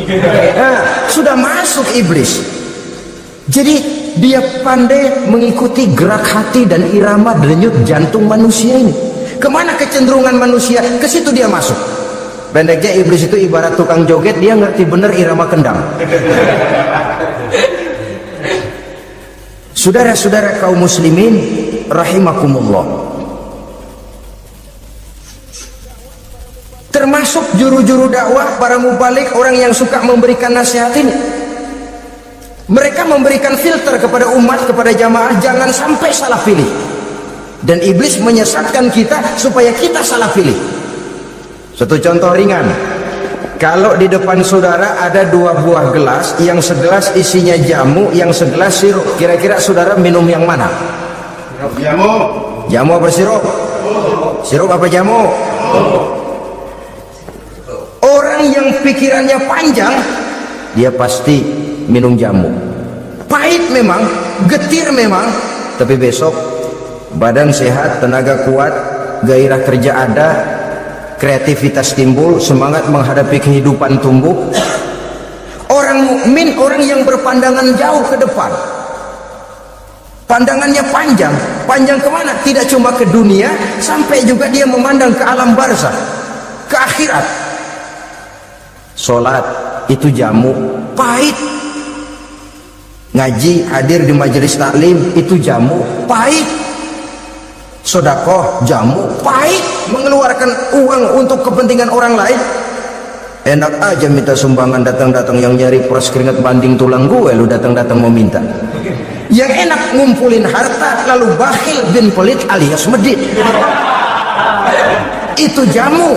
Nah, sudah masuk iblis. Jadi dia pandai mengikuti gerak hati dan irama denyut jantung manusia ini. Kemana kecenderungan manusia, ke situ dia masuk. Pendeknya iblis itu ibarat tukang joget, dia ngerti bener irama kendang. Saudara-saudara kaum muslimin rahimakumullah, termasuk juru-juru dakwah, para mubaligh, orang yang suka memberikan nasihat ini, mereka memberikan filter kepada umat, kepada jamaah, jangan sampai salah pilih. Dan iblis menyesatkan kita supaya kita salah pilih. Satu contoh ringan, kalau di depan saudara ada dua buah gelas, yang segelas isinya jamu, yang segelas sirup, kira-kira saudara minum yang mana? Jamu. Jamu apa sirup? Sirup apa jamu? Orang yang pikirannya panjang, dia pasti minum jamu. Pahit memang, getir memang, tapi besok badan sehat, tenaga kuat, gairah kerja ada, kreativitas timbul, semangat menghadapi kehidupan tumbuh. Orang mukmin, orang yang berpandangan jauh ke depan, pandangannya panjang. Panjang kemana? Tidak cuma ke dunia, sampai juga dia memandang ke alam barzakh, ke akhirat. Sholat itu jamu, pahit. Ngaji, hadir di majelis taklim itu jamu, pahit. Sedekah jamu, pahit. Mengeluarkan uang untuk kepentingan orang lain, enak aja minta sumbangan, datang-datang yang nyari peras keringat banding tulang gue, lu datang-datang mau minta. Yang enak ngumpulin harta lalu bakhil bin pelit alias medit, itu jamu.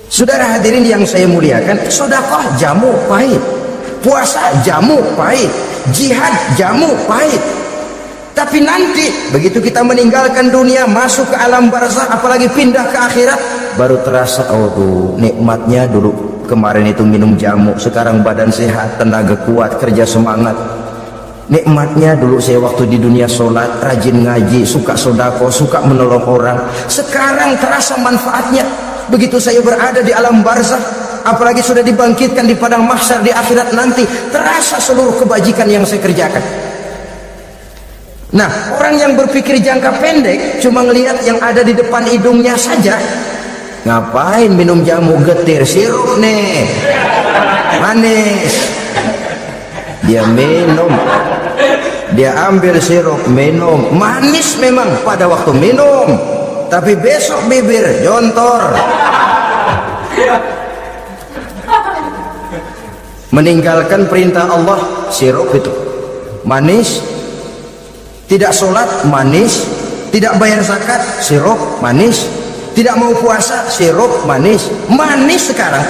Saudara hadirin yang saya muliakan, sedekah jamu pahit, puasa jamu pahit, jihad jamu pahit. Tapi nanti begitu kita meninggalkan dunia, masuk ke alam barzakh, apalagi pindah ke akhirat, baru terasa, oh nikmatnya dulu kemarin itu minum jamu, sekarang badan sehat, tenaga kuat, kerja semangat. Nikmatnya dulu saya waktu di dunia sholat, rajin ngaji, suka sodako, suka menolong orang. Sekarang terasa manfaatnya. Begitu saya berada di alam barzakh, apalagi sudah dibangkitkan di padang mahsyar di akhirat nanti, terasa seluruh kebajikan yang saya kerjakan. Nah, orang yang berpikir jangka pendek cuma ngelihat yang ada di depan hidungnya saja. Ngapain minum jamu getir, sirup nih manis, dia minum, dia ambil sirup minum, manis memang pada waktu minum, tapi besok bibir jontor. Meninggalkan perintah Allah, sirup itu manis. Tidak sholat, manis. Tidak bayar zakat, sirup manis. Tidak mau puasa, sirup manis. Manis sekarang,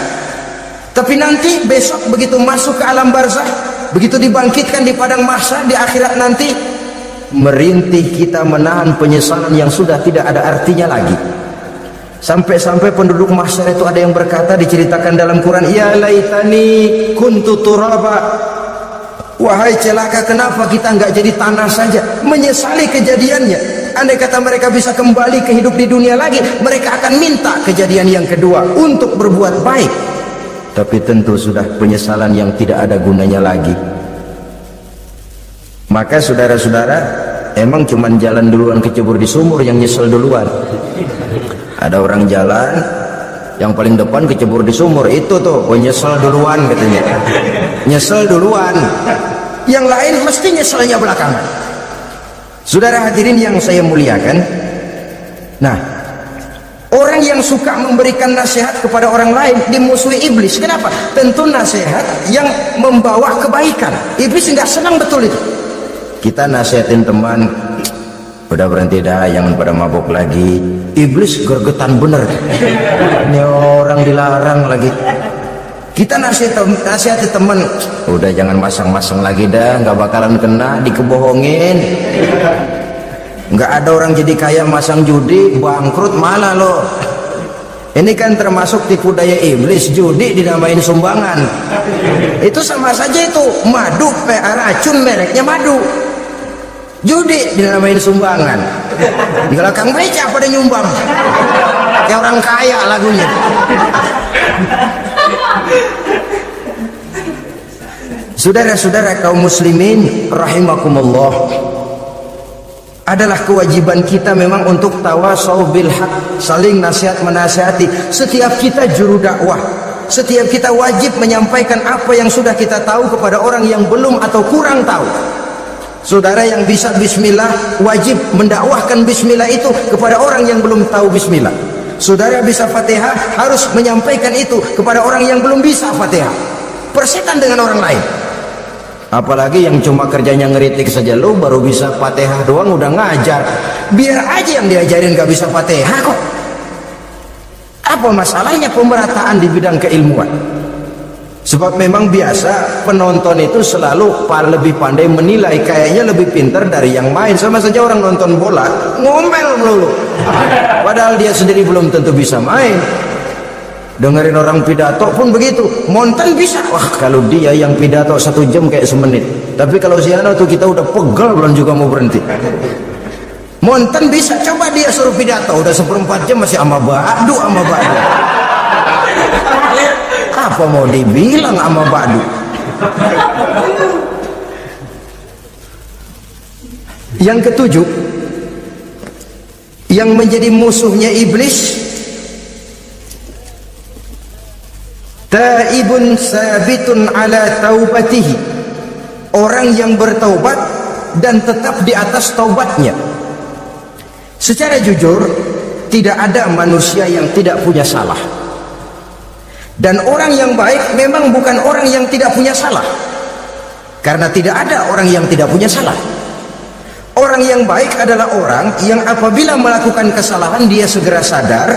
tapi nanti besok begitu masuk ke alam barzah, begitu dibangkitkan di padang mahsyar di akhirat nanti, merintih kita menahan penyesalan yang sudah tidak ada artinya lagi. Sampai-sampai penduduk mahsyar itu ada yang berkata, diceritakan dalam Quran, ya laitani kuntu turaba, wahai celaka, kenapa kita nggak jadi tanah saja. Menyesali kejadiannya. Andai kata mereka bisa kembali ke hidup di dunia lagi, mereka akan minta kejadian yang kedua untuk berbuat baik. Tapi tentu sudah penyesalan yang tidak ada gunanya lagi. Maka saudara-saudara, emang cuman jalan duluan kecebur di sumur yang nyesel duluan. Ada orang jalan yang paling depan kecebur di sumur, itu tuh nyesel duluan katanya. Nyesel duluan. Yang lain mesti nyeselnya belakangan. Saudara hadirin yang saya muliakan, nah, orang yang suka memberikan nasihat kepada orang lain dimusuhi iblis. Kenapa? Tentu nasihat yang membawa kebaikan. Iblis nggak senang betul itu. Kita nasihatin teman, udah berhenti dah, jangan pada mabuk lagi. Iblis gergetan bener. Ini orang dilarang lagi. Kita nasihati teman, udah jangan masang-masang lagi dah, nggak bakalan kena, dikebohongin. Nggak ada orang jadi kaya masang judi, bangkrut malah loh. Ini kan termasuk tipu daya iblis, judi dinamain sumbangan. Itu sama saja itu madu, racun mereknya madu. Judi dinamain sumbangan. Di belakang beca pada nyumbang. Kayak orang kaya lagunya. Saudara-saudara kaum muslimin rahimakumullah, adalah kewajiban kita memang untuk tawasau bil haq, saling nasihat menasihati. Setiap kita juru dakwah, setiap kita wajib menyampaikan apa yang sudah kita tahu kepada orang yang belum atau kurang tahu. Saudara yang bisa bismillah wajib mendakwahkan bismillah itu kepada orang yang belum tahu bismillah. Saudara bisa Fatihah harus menyampaikan itu kepada orang yang belum bisa Fatihah. Persetan dengan orang lain. Apalagi yang cuma kerjanya ngeritik saja, lo baru bisa Fatihah doang udah ngajar. Biar aja yang diajarin gak bisa Fatihah kok. Apa masalahnya pemerataan di bidang keilmuan? Sebab memang biasa penonton itu selalu lebih pandai menilai, kayaknya lebih pintar dari yang main. Sama saja orang nonton bola ngomel melulu, padahal dia sendiri belum tentu bisa main. Dengerin orang pidato pun begitu, monten bisa. Wah, kalau dia yang pidato 1 jam kayak semenit. Tapi kalau si Ano tuh kita udah pegel belum juga mau berhenti. Monten bisa, coba dia suruh pidato udah 1/4 jam masih ama badu. Apa mau dibilang ama badu? Yang ketujuh, yang menjadi musuhnya iblis, taibun sabitun ala taubatihi, orang yang bertaubat dan tetap di atas taubatnya. Secara jujur, tidak ada manusia yang tidak punya salah, dan orang yang baik memang bukan orang yang tidak punya salah, karena tidak ada orang yang tidak punya salah. Orang yang baik adalah orang yang apabila melakukan kesalahan dia segera sadar,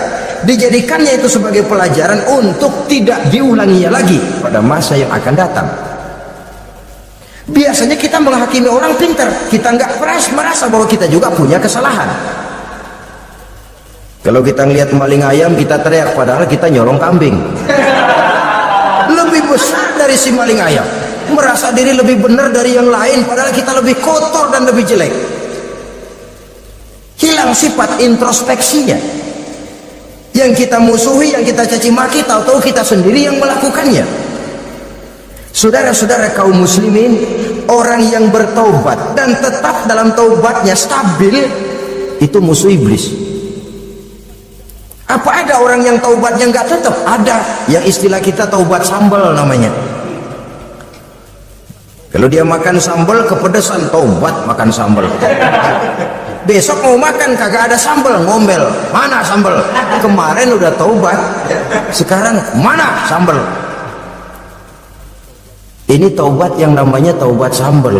dijadikannya itu sebagai pelajaran untuk tidak diulanginya lagi pada masa yang akan datang. Biasanya kita menghakimi orang pintar, kita nggak merasa bahwa kita juga punya kesalahan. Kalau kita ngelihat maling ayam kita teriak, padahal kita nyolong kambing. Lebih besar dari si maling ayam, merasa diri lebih benar dari yang lain, padahal kita lebih kotor dan lebih jelek. Hilang sifat introspeksinya. Yang kita musuhi, yang kita caci maki, tahu-tahu kita sendiri yang melakukannya. Saudara-saudara kaum muslimin, orang yang bertaubat dan tetap dalam taubatnya stabil, itu musuh iblis. Apa ada orang yang taubatnya nggak tetap? Ada, yang istilah kita taubat sambal namanya. Kalau dia makan sambal kepedesan, taubat makan sambal. Besok mau makan kagak ada sambal, ngomel, mana sambal? Kemarin udah taubat, sekarang mana sambal? Ini taubat yang namanya taubat sambal.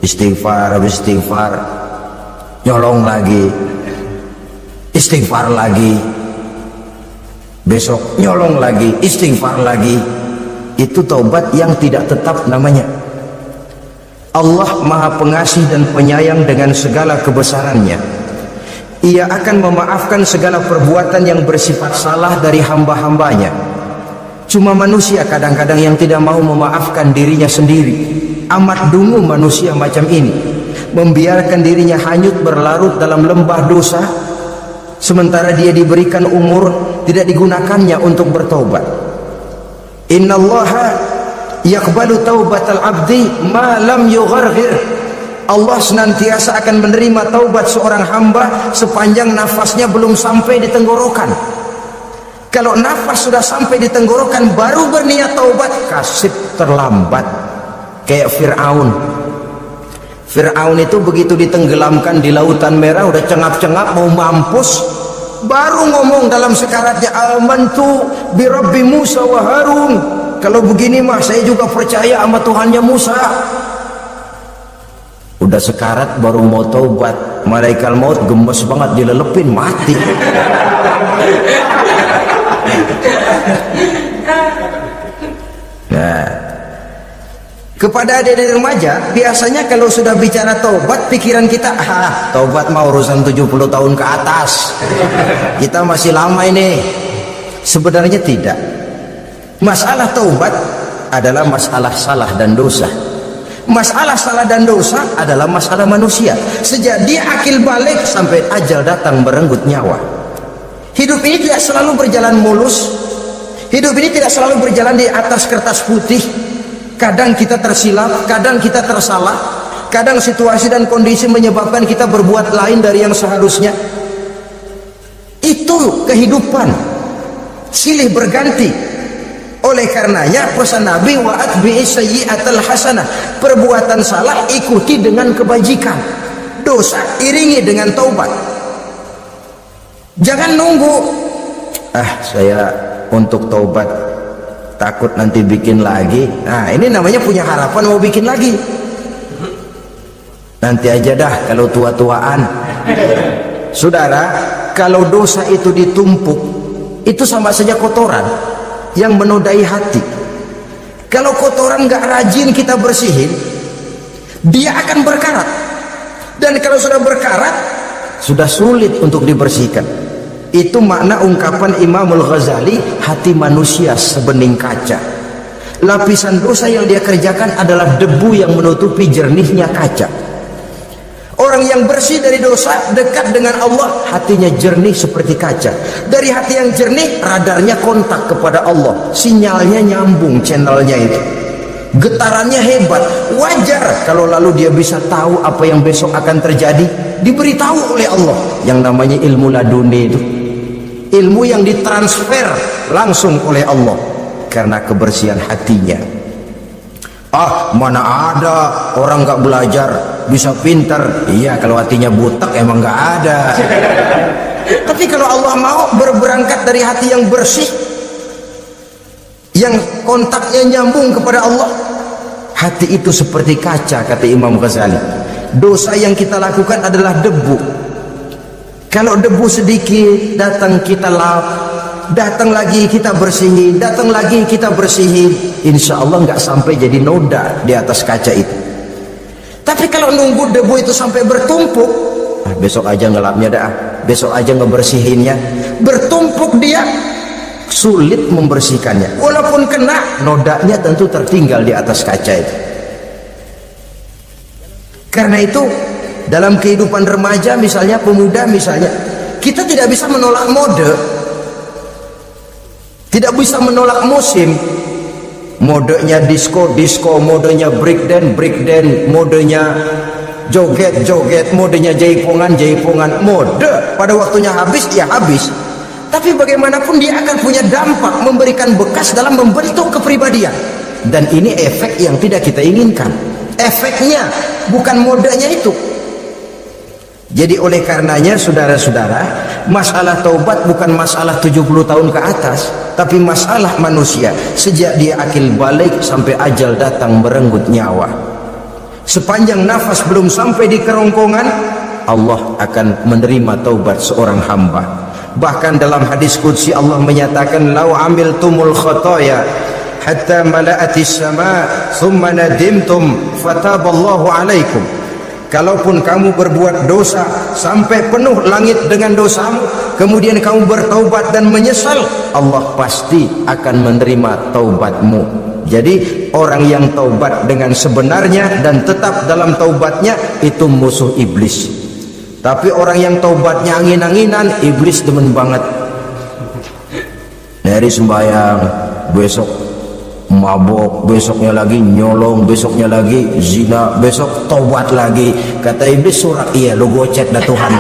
Istighfar, istighfar, nyolong lagi, istighfar lagi, besok nyolong lagi, istighfar lagi. Itu taubat yang tidak tetap namanya. Allah Maha Pengasih dan Penyayang dengan segala kebesarannya. Ia akan memaafkan segala perbuatan yang bersifat salah dari hamba-hambanya. Cuma manusia kadang-kadang yang tidak mau memaafkan dirinya sendiri. Amat dungu manusia macam ini, membiarkan dirinya hanyut berlarut dalam lembah dosa, sementara dia diberikan umur tidak digunakannya untuk bertaubat. Innallaha yaqbalu taubatal abdi ma lam yugharghir. Allah senantiasa akan menerima taubat seorang hamba sepanjang nafasnya belum sampai di tenggorokan. Kalau nafas sudah sampai di tenggorokan baru berniat taubat, kasih terlambat. Kayak Fir'aun. Fir'aun itu begitu ditenggelamkan di lautan merah, udah cengap-cengap mau mampus, baru ngomong dalam sekaratnya, amantu bi Rabbi Musa wa Harun. Kalau begini mah saya juga percaya sama Tuhannya Musa. Udah sekarat baru mau taubat, malaikat maut gemes banget, dilelepin, mati. Nah, kepada adik-adik remaja, biasanya kalau sudah bicara taubat, pikiran kita, taubat mah urusan 70 tahun ke atas, kita masih lama ini. Sebenarnya tidak. Masalah taubat adalah masalah salah dan dosa. Masalah salah dan dosa adalah masalah manusia. Sejak dia akil balik sampai ajal datang merenggut nyawa. Hidup ini tidak selalu berjalan mulus. Hidup ini tidak selalu berjalan di atas kertas putih. Kadang kita tersilap, kadang kita tersalah, kadang situasi dan kondisi menyebabkan kita berbuat lain dari yang seharusnya. Itu kehidupan, silih berganti. Oleh karenanya pesan Nabi, wa atbi'i sayyi'atal hasanah, perbuatan salah ikuti dengan kebajikan, dosa iringi dengan taubat. Jangan nunggu, saya untuk taubat takut nanti bikin lagi. Nah, ini namanya punya harapan mau bikin lagi. Nanti aja dah kalau tua-tuaan. Saudara, kalau dosa itu ditumpuk, itu sama saja kotoran yang menodai hati. Kalau kotoran nggak rajin kita bersihin, dia akan berkarat. Dan kalau sudah berkarat, sudah sulit untuk dibersihkan. Itu makna ungkapan Imamul Ghazali, hati manusia sebening kaca. Lapisan dosa yang dia kerjakan adalah debu yang menutupi jernihnya kaca. Orang yang bersih dari dosa, dekat dengan Allah, hatinya jernih seperti kaca. Dari hati yang jernih, radarnya kontak kepada Allah, sinyalnya nyambung, channelnya itu, getarannya hebat. Wajar kalau lalu dia bisa tahu apa yang besok akan terjadi, diberitahu oleh Allah. Yang namanya ilmu laduni itu, ilmu yang ditransfer langsung oleh Allah karena kebersihan hatinya. Mana ada orang nggak belajar bisa pintar? Iya, kalau hatinya butak emang nggak ada. Tapi kalau Allah mau berberangkat dari hati yang bersih, yang kontaknya nyambung kepada Allah, hati itu seperti kaca, kata Imam Ghazali. Dosa yang kita lakukan adalah debu. Kalau debu sedikit datang kita lap, datang lagi kita bersihin, datang lagi kita bersihin, insya Allah nggak sampai jadi noda di atas kaca itu. Tapi kalau nunggu debu itu sampai bertumpuk, besok aja ngelapnya dah, besok aja ngebersihinnya, bertumpuk dia, sulit membersihkannya. Walaupun kena, nodanya tentu tertinggal di atas kaca itu. Karena itu dalam kehidupan remaja misalnya, pemuda misalnya, kita tidak bisa menolak mode, tidak bisa menolak musim. modenya disco, modenya breakdance, modenya joget, modenya jaipongan, mode pada waktunya habis, ya habis. Tapi bagaimanapun dia akan punya dampak, memberikan bekas dalam membentuk kepribadian. Dan ini efek yang tidak kita inginkan. Efeknya bukan modenya itu. Jadi oleh karenanya saudara-saudara, masalah taubat bukan masalah 70 tahun ke atas, tapi masalah manusia sejak dia akil balik sampai ajal datang merenggut nyawa. Sepanjang nafas belum sampai di kerongkongan, Allah akan menerima taubat seorang hamba. Bahkan dalam hadis qudsi Allah menyatakan, "Lau amiltumul khotoya hatta mala'atis sama thumma nadimtum fataballahu alaikum." Kalaupun kamu berbuat dosa sampai penuh langit dengan dosamu, kemudian kamu bertaubat dan menyesal, Allah pasti akan menerima taubatmu. Jadi orang yang taubat dengan sebenarnya dan tetap dalam taubatnya itu musuh iblis. Tapi orang yang taubatnya angin-anginan, iblis demen banget. Dari sembahyang, besok mabok, besoknya lagi nyolong, besoknya lagi zina, besok taubat lagi. Kata iblis, surat iya lo gocet dah Tuhan.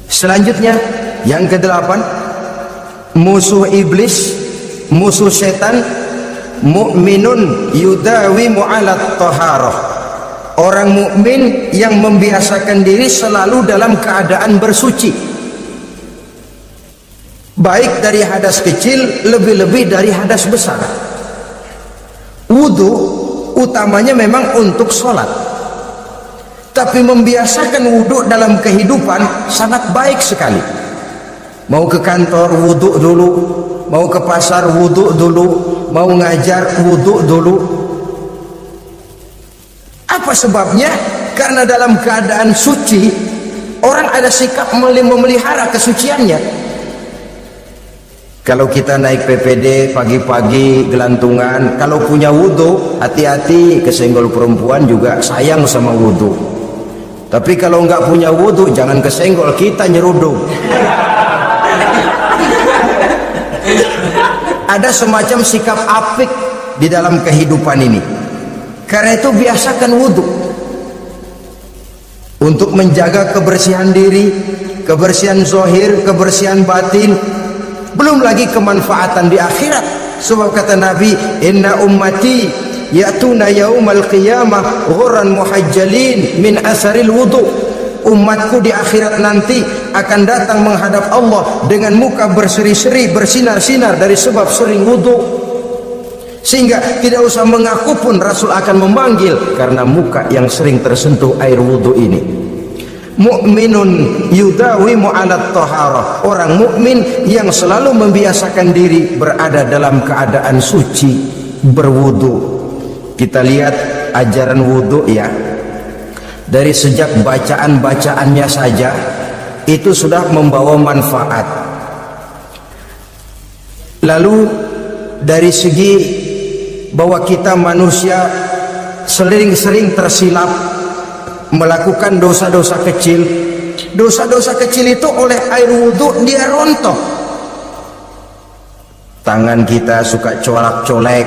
Selanjutnya yang ke-8, musuh iblis, musuh setan, mukminun yudawimu ala taharah. Orang mukmin yang membiasakan diri selalu dalam keadaan bersuci, baik dari hadas kecil, lebih-lebih dari hadas besar. Wudu utamanya memang untuk sholat, tapi membiasakan wudu dalam kehidupan sangat baik sekali. Mau ke kantor wudu dulu, mau ke pasar wudu dulu, mau ngajar wudu dulu. Apa sebabnya? Karena dalam keadaan suci orang ada sikap memelihara kesuciannya. Kalau kita naik PPD pagi-pagi gelantungan, kalau punya wudu, hati-hati kesenggol perempuan juga sayang sama wudu. Tapi kalau nggak punya wudu, jangan kesenggol, kita nyeruduk. Ada semacam sikap apik di dalam kehidupan ini. Karena itu biasakan wudu untuk menjaga kebersihan diri, kebersihan zahir, kebersihan batin. Belum lagi kemanfaatan di akhirat. Sebab kata Nabi, "Inna ummati ya'tuna yaumal qiyamah ghurran muhajjalin min asaril wudu." Umatku di akhirat nanti akan datang menghadap Allah dengan muka berseri-seri, bersinar-sinar dari sebab sering wudu. Sehingga tidak usah mengaku pun Rasul akan memanggil karena muka yang sering tersentuh air wudu ini. Mukminun yudawimu ala taharah. Orang mukmin yang selalu membiasakan diri berada dalam keadaan suci, berwudu. Kita lihat ajaran wudu ya. Dari sejak bacaan-bacaannya saja itu sudah membawa manfaat. Lalu dari segi bahwa kita manusia sering tersilap melakukan dosa-dosa kecil. Dosa-dosa kecil itu oleh air wudhu dia rontok. Tangan kita suka colak-colek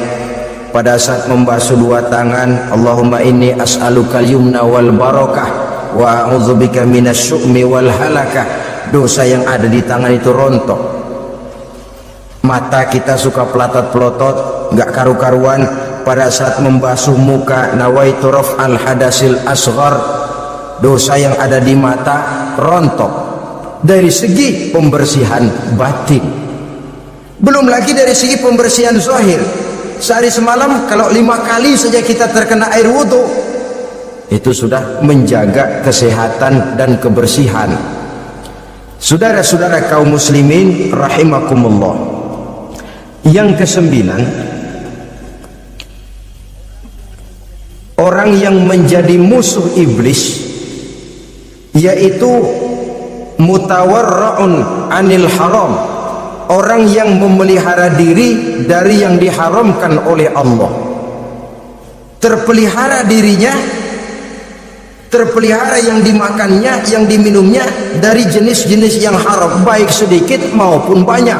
pada saat membasuh dua tangan. Allahumma inni as'alukal yumna wal barakah wa a'udzubika minasyu'mi wal halakah. Dosa yang ada di tangan itu rontok. Mata kita suka pelotot-pelotot, nggak karu-karuan pada saat membasuh muka. Nawaitu raf'al hadasil asghar. Dosa yang ada di mata rontok. Dari segi pembersihan batin, belum lagi dari segi pembersihan zahir. Sehari semalam kalau 5 kali saja kita terkena air wudhu, itu sudah menjaga kesehatan dan kebersihan. Saudara-saudara kaum muslimin rahimakumullah. Yang ke-9, orang yang menjadi musuh iblis yaitu mutawarra'un anil haram. Orang yang memelihara diri dari yang diharamkan oleh Allah. terpelihara dirinya, terpelihara yang dimakannya, yang diminumnya dari jenis-jenis yang haram, baik sedikit maupun banyak.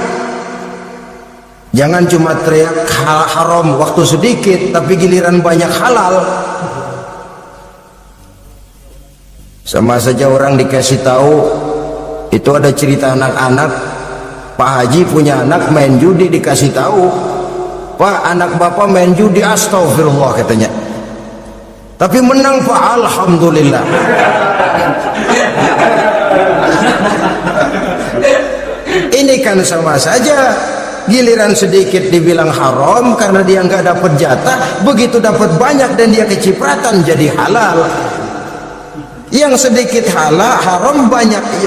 Jangan cuma teriak haram waktu sedikit tapi giliran banyak halal. Sama saja orang dikasih tahu, itu ada cerita anak-anak, Pak Haji punya anak main judi, dikasih tahu, Pak, anak bapak main judi, astagfirullah katanya, tapi menang Pak, alhamdulillah. Ini kan sama saja, giliran sedikit dibilang haram karena dia nggak dapat jatah, begitu dapat banyak dan dia kecipratan jadi halal. Yang sedikit halal haram,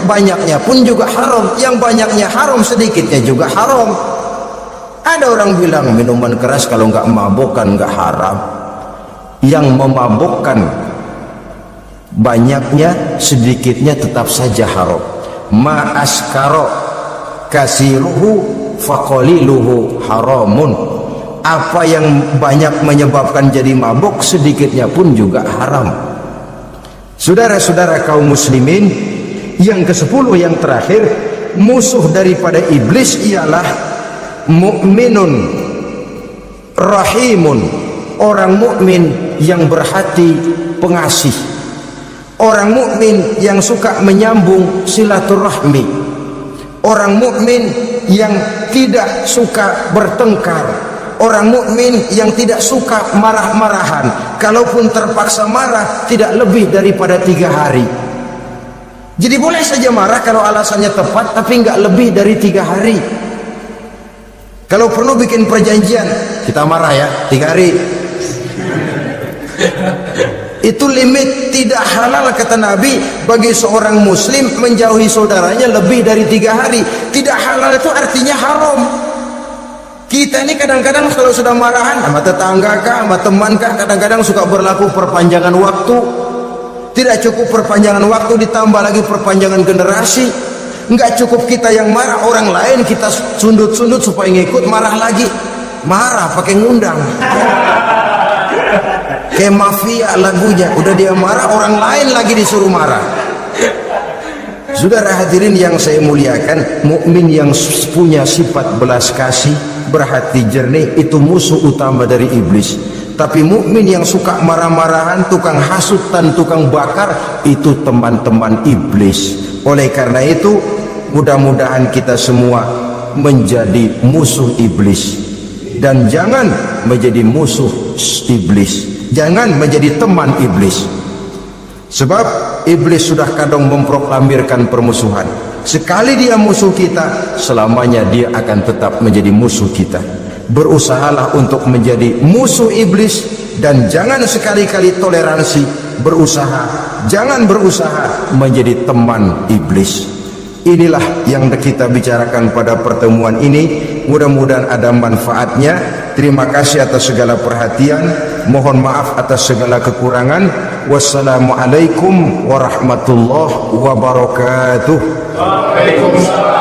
banyaknya pun juga haram, yang banyaknya haram, sedikitnya juga haram. Ada orang bilang minuman keras kalau nggak mabukkan nggak haram. Yang memabukkan banyaknya sedikitnya tetap saja haram. Ma askaro kasiruhu faqaliluhu haramun. Apa yang banyak menyebabkan jadi mabuk, sedikitnya pun juga haram. Saudara-saudara kaum muslimin, yang ke-10 yang terakhir, musuh daripada iblis ialah mukminun rahimun, orang mukmin yang berhati pengasih, orang mukmin yang suka menyambung silaturahmi, orang mukmin yang tidak suka bertengkar, orang mukmin yang tidak suka marah-marahan, kalaupun terpaksa marah tidak lebih daripada 3 hari. Jadi boleh saja marah kalau alasannya tepat, tapi nggak lebih dari 3 hari. Kalau perlu bikin perjanjian, kita marah ya 3 hari. Itu limit. Tidak halal kata Nabi bagi seorang muslim menjauhi saudaranya lebih dari 3 hari. Tidak halal itu artinya haram. Kita ini kadang-kadang kalau sudah marahan sama tetangga kah, sama teman kah, kadang-kadang suka berlaku perpanjangan waktu. Tidak cukup perpanjangan waktu, ditambah lagi perpanjangan generasi. Enggak cukup kita yang marah, orang lain kita sundut-sundut supaya ngikut marah lagi. Marah pakai ngundang. Kayak mafia lagunya, udah dia marah, orang lain lagi disuruh marah. Saudara hadirin yang saya muliakan, mukmin yang punya sifat belas kasih, berhati jernih, itu musuh utama dari iblis. Tapi mukmin yang suka marah-marahan, tukang hasut dan tukang bakar, itu teman-teman iblis. Oleh karena itu, mudah-mudahan kita semua menjadi musuh iblis, dan jangan menjadi musuh iblis, jangan menjadi teman iblis. Sebab iblis sudah kadang memproklamirkan permusuhan. Sekali dia musuh kita, selamanya dia akan tetap menjadi musuh kita. Berusahalah untuk menjadi musuh iblis, dan jangan sekali-kali toleransi. Jangan berusaha menjadi teman iblis. Inilah yang kita bicarakan pada pertemuan ini. Mudah-mudahan ada manfaatnya. Terima kasih atas segala perhatian. Mohon maaf atas segala kekurangan. Wassalamualaikum warahmatullahi wabarakatuh. Waalaikumsalam.